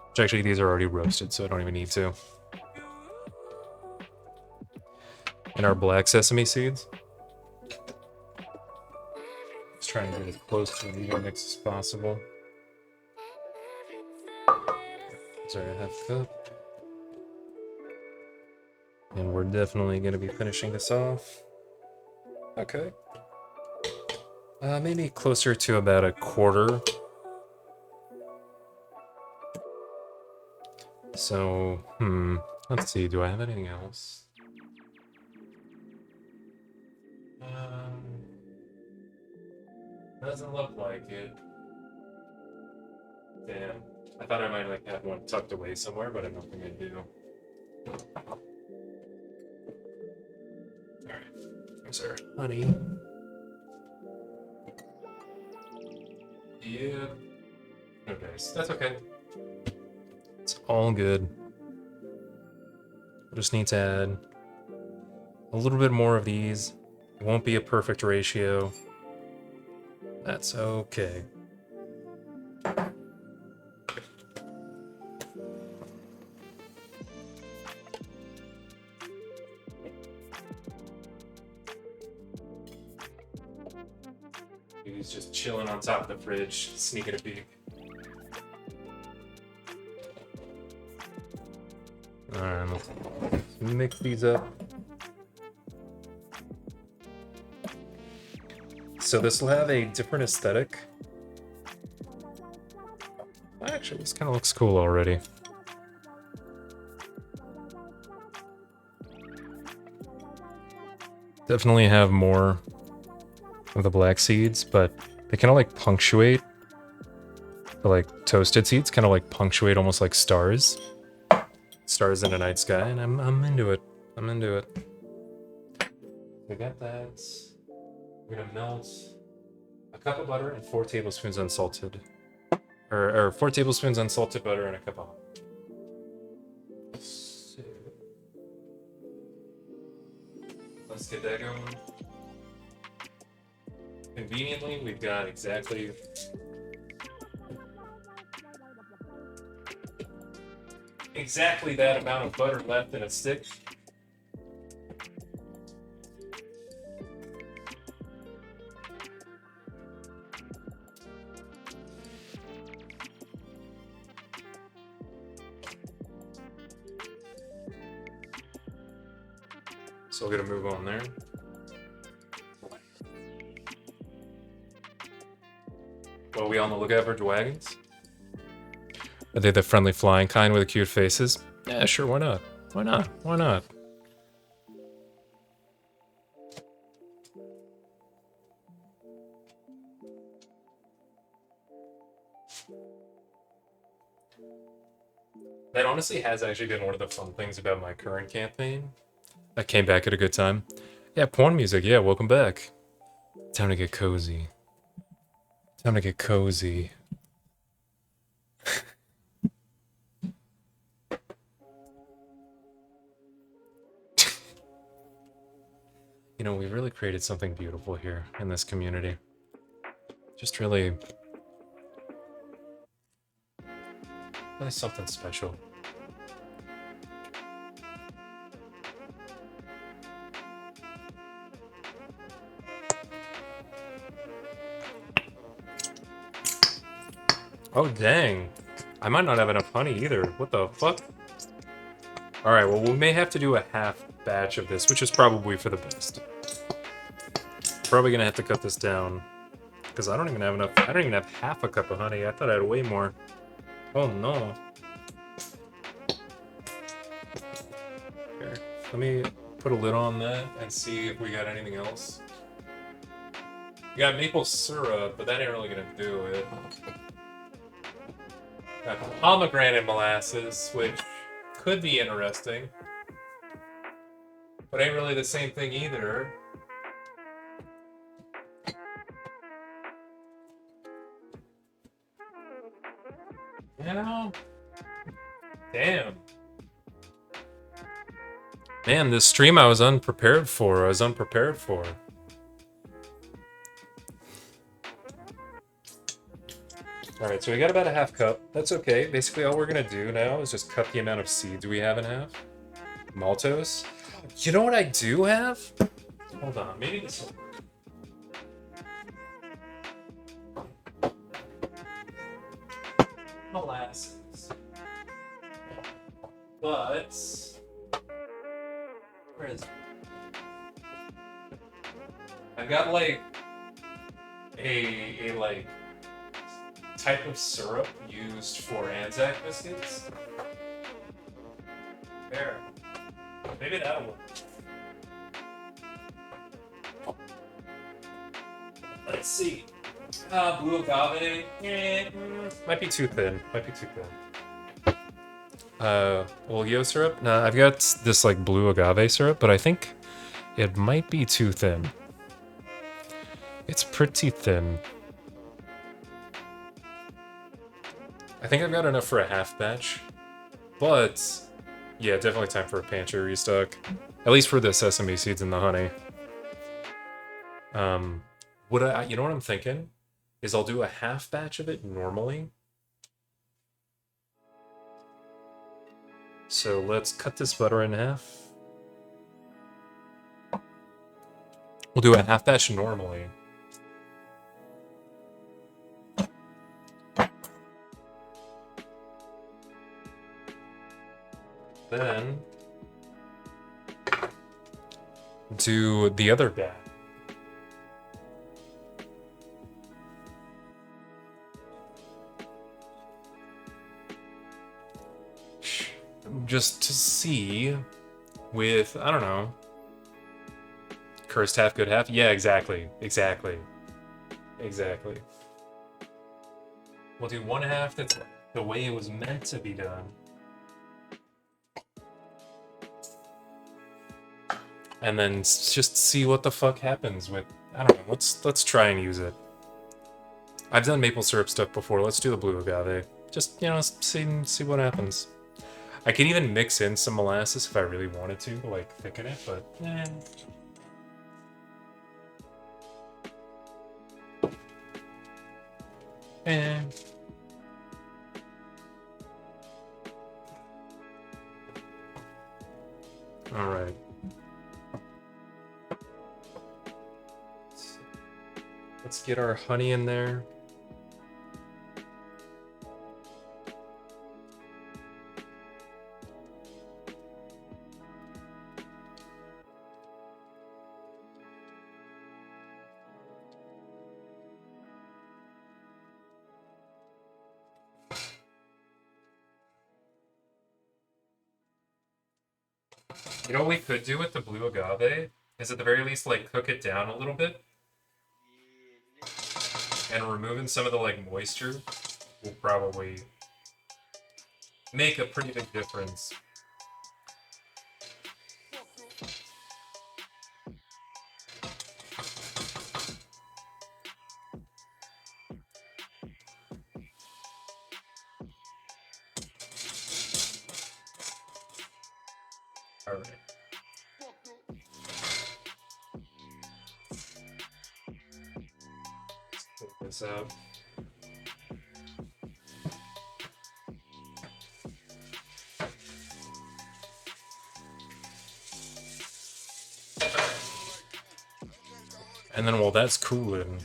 Which actually these are already roasted, so I don't even need to. And our black sesame seeds. Just trying to get as close to an even mix as possible. Sorry, half cup. And we're definitely going to be finishing this off. Okay. Maybe closer to about a quarter. So, let's see, do I have anything else? Doesn't look like it. Damn. I thought I might like have one tucked away somewhere, but I don't think I do. Alright. There's our honey. Yeah. Okay, so that's okay. It's all good. We just need to add a little bit more of these. It won't be a perfect ratio. That's okay. He's just chilling on top of the fridge, sneaking a peek. Alright, let's mix these up. So this will have a different aesthetic. Actually, this kind of looks cool already. Definitely have more of the black seeds, but they kind of like punctuate. The like toasted seeds kind of like punctuate almost like stars. Stars in a night sky, and I'm into it. I'm into it. We got that. We're gonna melt a cup of butter and 4 tablespoons unsalted. Or 4 tablespoons unsalted butter and a cup of honey. So, let's get that going. Conveniently, we've got exactly that amount of butter left in a stick. So we're gonna move on there. Well, are we on the lookout for dragons? Are they the friendly flying kind with the cute faces? Yeah, sure, why not? Why not? Why not? That honestly has actually been one of the fun things about my current campaign. I came back at a good time. Yeah, porn music, yeah, welcome back. Time to get cozy. Time to get cozy. You know, we really created something beautiful here in this community. Just really something special. Oh, dang. I might not have enough honey either. What the fuck? Alright, well, we may have to do a half batch of this, which is probably for the best. Probably gonna have to cut this down. Because I don't even have enough. I don't even have half a cup of honey. I thought I had way more. Oh, no. Here, let me put a lid on that and see if we got anything else. We got maple syrup, but that ain't really gonna do it. Got pomegranate molasses, which could be interesting. but ain't really the same thing either. You know? Damn. Man, this stream I was unprepared for. Alright, so we got about a half cup. That's okay. Basically, all we're gonna do now is just cut the amount of seeds we have in half. Maltose. You know what I do have? Hold on, maybe this will... Molasses. But... Where is it? I've got like a like type of syrup used for Anzac biscuits. There. Maybe that'll work. Let's see. Blue agave. Might be too thin. Oleo syrup? Nah, I've got this like blue agave syrup, but I think it might be too thin. It's pretty thin. I think I've got enough for a half batch, but yeah, definitely time for a pantry restock. At least for the sesame seeds and the honey. You know what I'm thinking? Is I'll do a half batch of it normally. So let's cut this butter in half. We'll do a half batch normally. Then do the other batch. Just to see with, I don't know, cursed half, good half. Yeah, exactly. We'll do one half that's the way it was meant to be done. And then just see what the fuck happens with, I don't know, let's try and use it. I've done maple syrup stuff before, let's do the blue agave. Just, you know, see what happens. I could even mix in some molasses if I really wanted to like, thicken it, but Alright. Let's get our honey in there. You know what we could do with the blue agave is at the very least like cook it down a little bit. And removing some of the like moisture will probably make a pretty big difference. All right. This out. And then while that's cooling,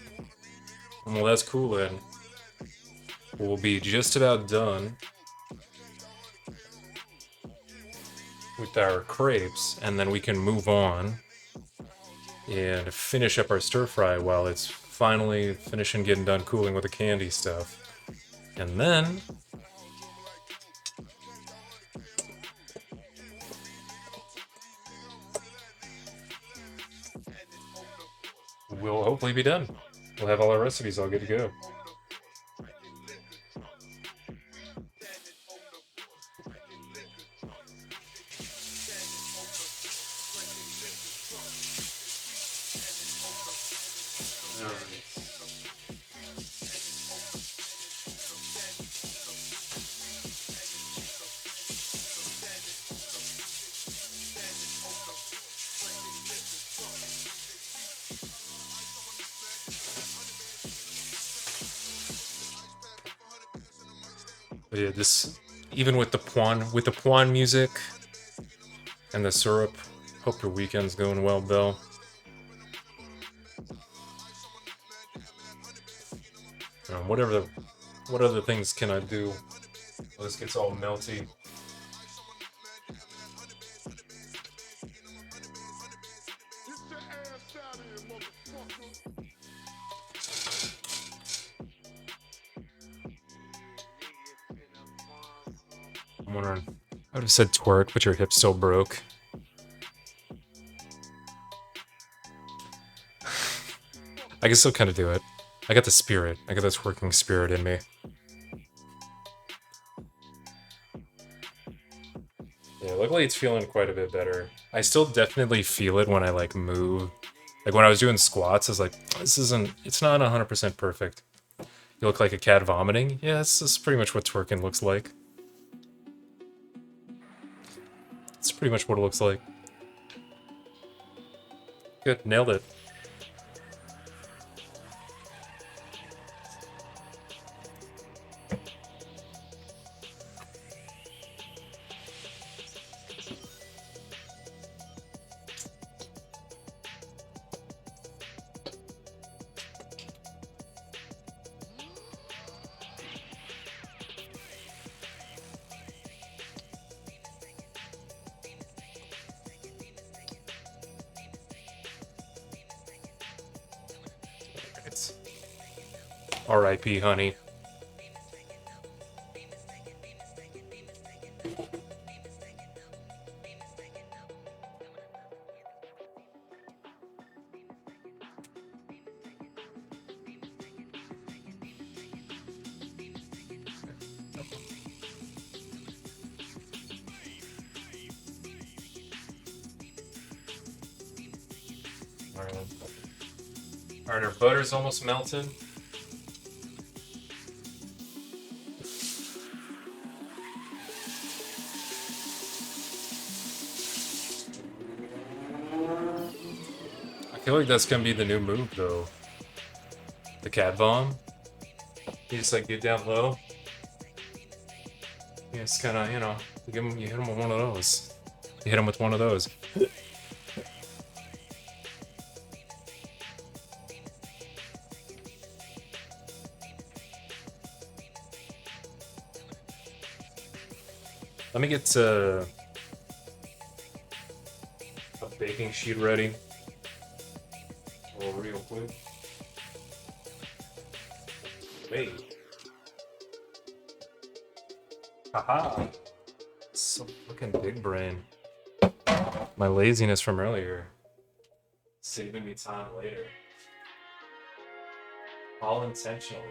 we'll be just about done with our crepes, and then we can move on and finish up our stir fry while it's finally finishing getting done cooling with the candy stuff. And then we'll hopefully be done. We'll have all our recipes all good to go. But yeah, this even with the Puan music and the syrup. Hope your weekend's going well, Bill. What other things can I do? Well, this gets all melty. I'm wondering. I would have said twerk, but your hip's so broke. I can still kind of do it. I got the spirit. I got this twerking spirit in me. Yeah, luckily it's feeling quite a bit better. I still definitely feel it when I like move. Like when I was doing squats, I was like, it's not 100% perfect. You look like a cat vomiting? Yeah, this is pretty much what twerking looks like. It's pretty much what it looks like. Good, nailed it. R.I.P. honey. Alright, our butter's almost melted. I feel like that's gonna be the new move, though. The cat bomb. You just like get down low. You just kind of, you hit him with one of those. You hit him with one of those. Let me get a baking sheet ready. Real quick. Wait. Haha. So fucking big brain. My laziness from earlier. Saving me time later. All intentionally.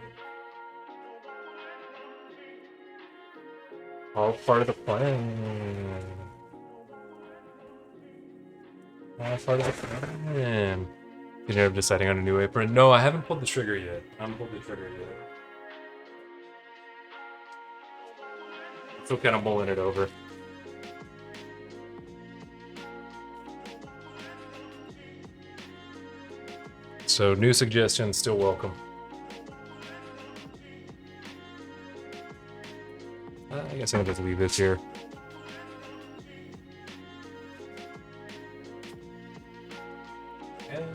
All part of the plan. All part of the plan. You ended up deciding on a new apron? No, I haven't pulled the trigger yet. I haven't pulled the trigger yet. Still kind of mulling it over. So, new suggestions still welcome. I guess I'll just leave this here. And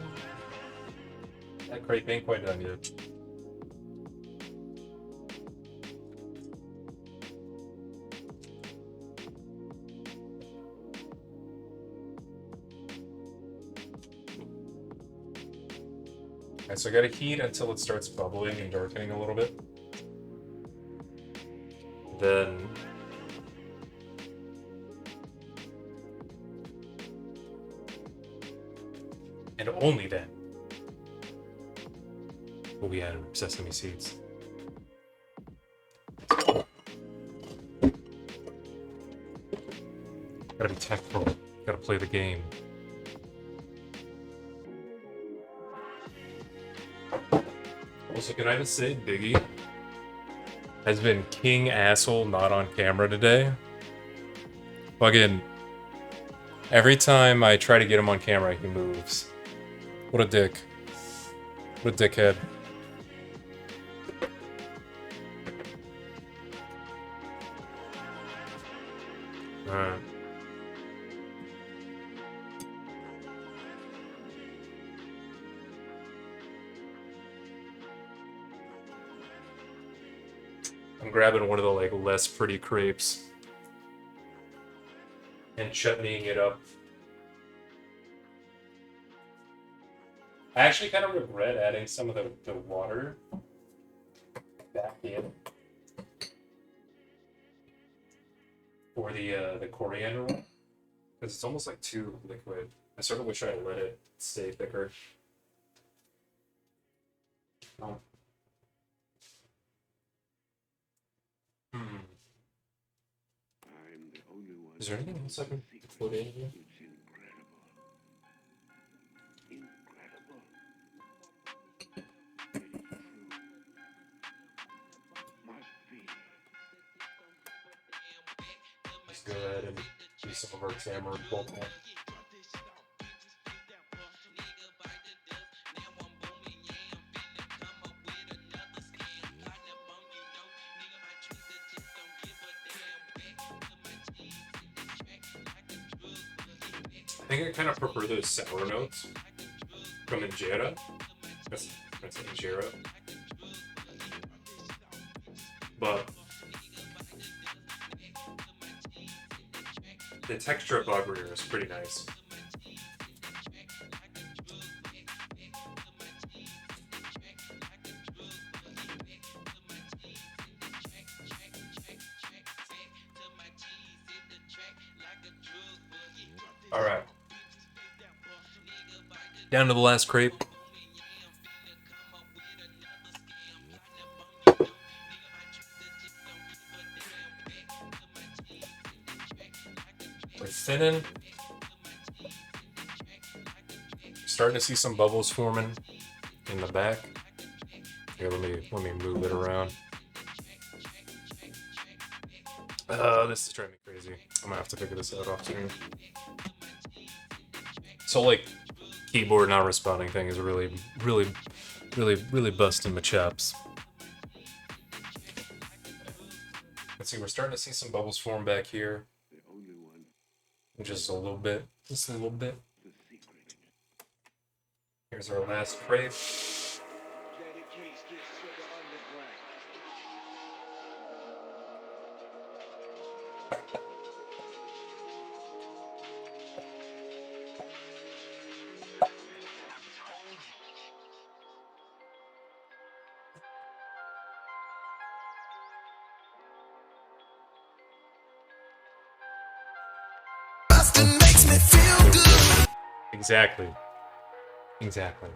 that crepe ain't quite done yet. Alright, so I gotta heat until it starts bubbling and darkening a little bit. Then and only then will we add sesame seeds. Gotta be tactful. Gotta play the game. Also, can I just say, Biggie has been king asshole not on camera today. Fucking every time I try to get him on camera, he moves. What a dick. What a dickhead. Alright. I'm grabbing one of the like less pretty crepes and chutneying it up. I actually kind of regret adding some of the water back in for the coriander one because it's almost like too liquid. I sort of wish I let it stay thicker. Oh. Is there anything else I can put in here? Let's go ahead and do some of our tamarind pulp. I think I kind of prefer those sour notes from injera. That's injera. But the texture of Bagrier is pretty nice. All right. Down to the last crepe. We're thinning. Starting to see some bubbles forming in the back. Here, let me move it around. This is driving me crazy. I'm gonna have to figure this out off screen. So like, keyboard not responding thing is really busting my chops. Let's see, we're starting to see some bubbles form back here. Just a little bit. Just a little bit. Here's our last crepe. Exactly. Exactly.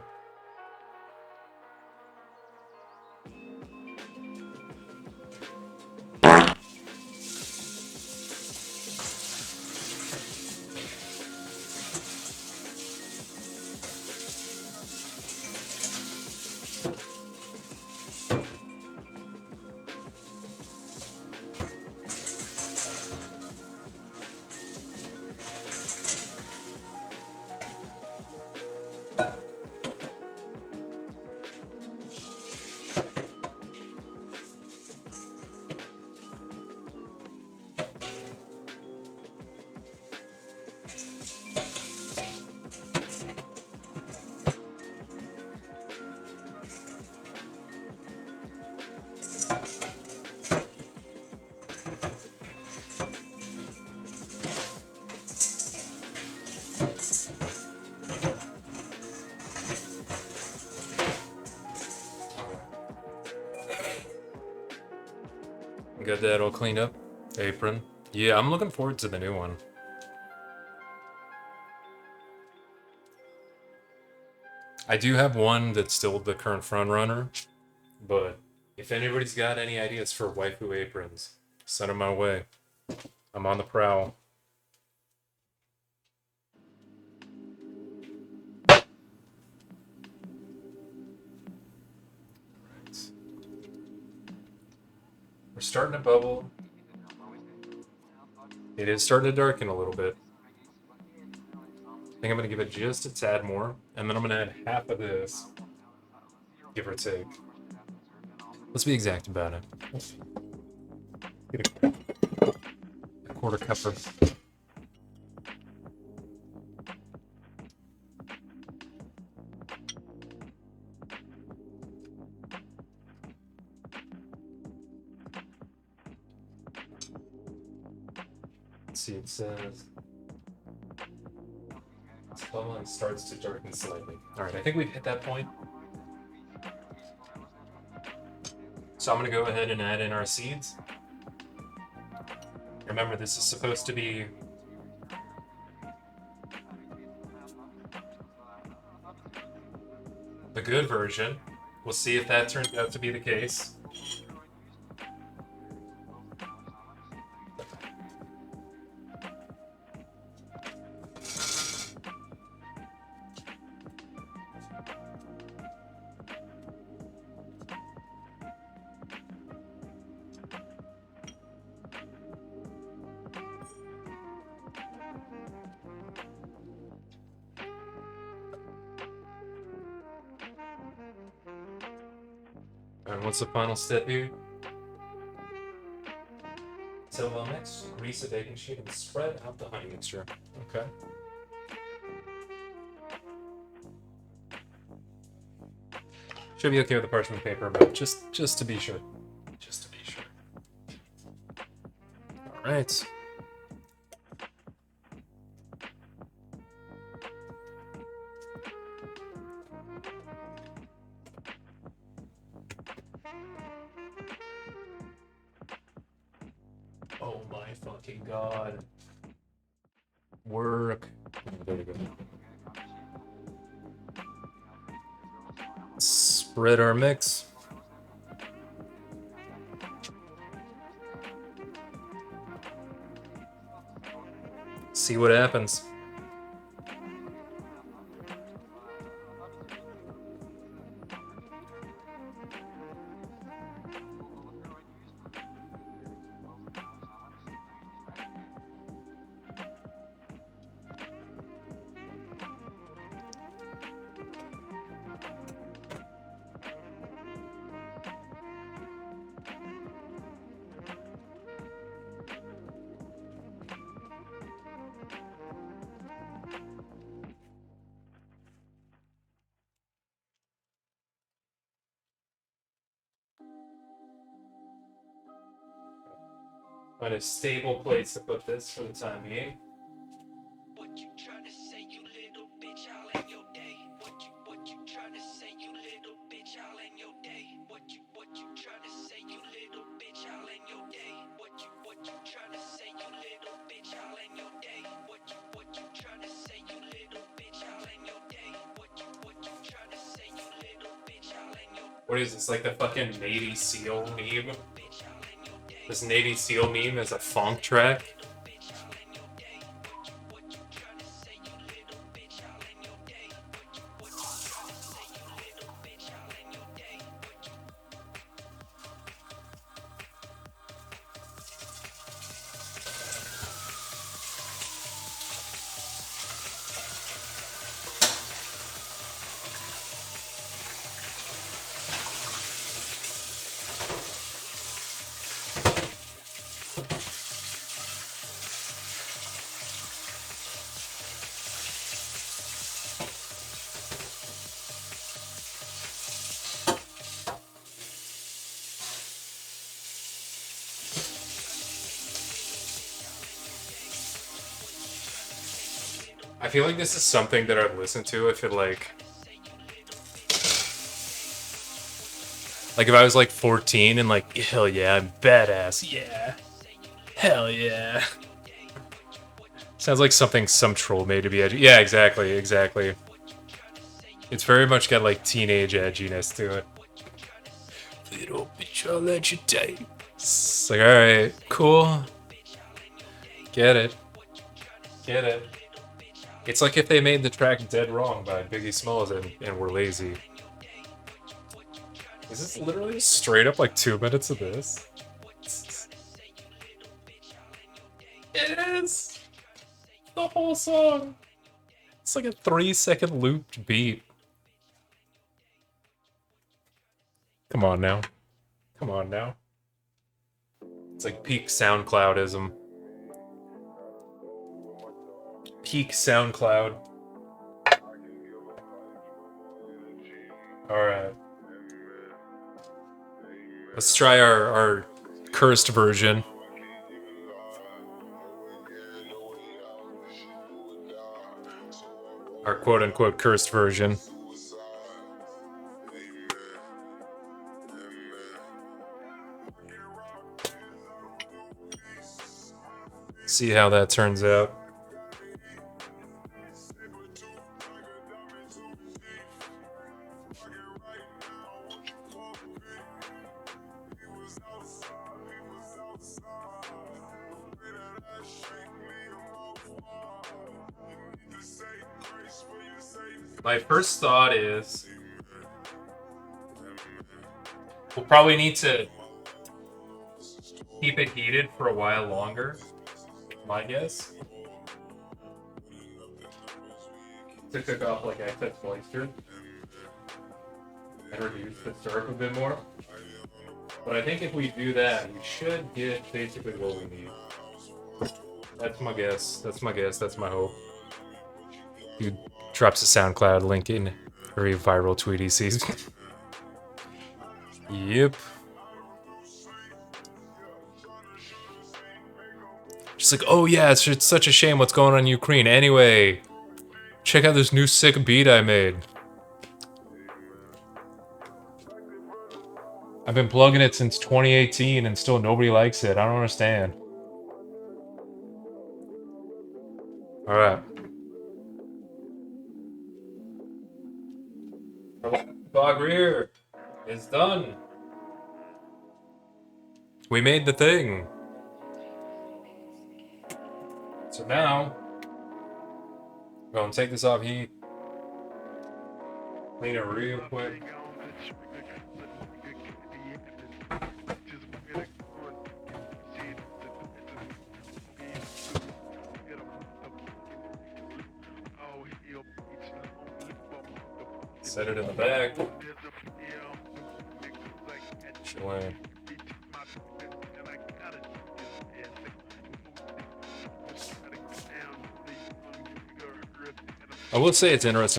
Got that all cleaned up. Apron. Yeah, I'm looking forward to the new one. I do have one that's still the current front runner, but if anybody's got any ideas for waifu aprons, send them my way. I'm on the prowl. We're starting to bubble. It is starting to darken a little bit. I think I'm going to give it just a tad more, and then I'm going to add half of this, give or take. Let's be exact about it. Get a quarter cupper. Let's see, it says this line starts to darken slightly. Alright, I think we've hit that point. So I'm going to go ahead and add in our seeds. Remember, this is supposed to be the good version. We'll see if that turns out to be the case. And what's the final step here? Till well mixed, grease a baking sheet and spread out the honey mixture. Okay. Should be okay with the parchment paper, but just to be sure. Just to be sure. All right. Oh my fucking god. Work. Oh, there we go. Spread our mix. See what happens. Find a stable place to put this for the time being. What you trying to say, you little bitch, all in your day. What you trying to say, you little bitch, all in your day. What you trying to say, you little bitch, all in your day. What you trying to say, you little bitch, all in your day. What you trying to say, you little bitch, all in your day. What you trying to say, you little bitch, all in your day. What is this, like the fucking Navy SEAL meme? This Navy SEAL meme is a funk track. I feel like this is something that I'd listen to if it like if I was like 14 and like, hell yeah, I'm badass, yeah, hell yeah. Sounds like something some troll made to be edgy. Yeah, exactly. It's very much got like teenage edginess to it. Little bitch, I'll let you take. It's like, alright, cool. Get it. It's like if they made the track Dead Wrong by Biggie Smalls and were lazy. Is this literally straight up like 2 minutes of this? It is! The whole song! It's like a 3-second looped beat. Come on now. Come on now. It's like peak SoundCloudism. Peak SoundCloud. Alright. Let's try our cursed version. Our quote-unquote cursed version. See how that turns out. My first thought is we'll probably need to keep it heated for a while longer, my guess. To cook off like excess moisture and reduce the syrup a bit more. But I think if we do that, we should get basically what we need. That's my guess. That's my guess. That's my hope. Dude drops a SoundCloud link in every viral tweet he sees. Yep. Just like, oh yeah, it's such a shame what's going on in Ukraine. Anyway, check out this new sick beat I made. I've been plugging it since 2018 and still nobody likes it. I don't understand. Alright. Bog Rear is done. We made the thing. So now, I'm gonna take this off heat. Clean it real quick. Set it in the bag. Chilling. I would say it's interesting.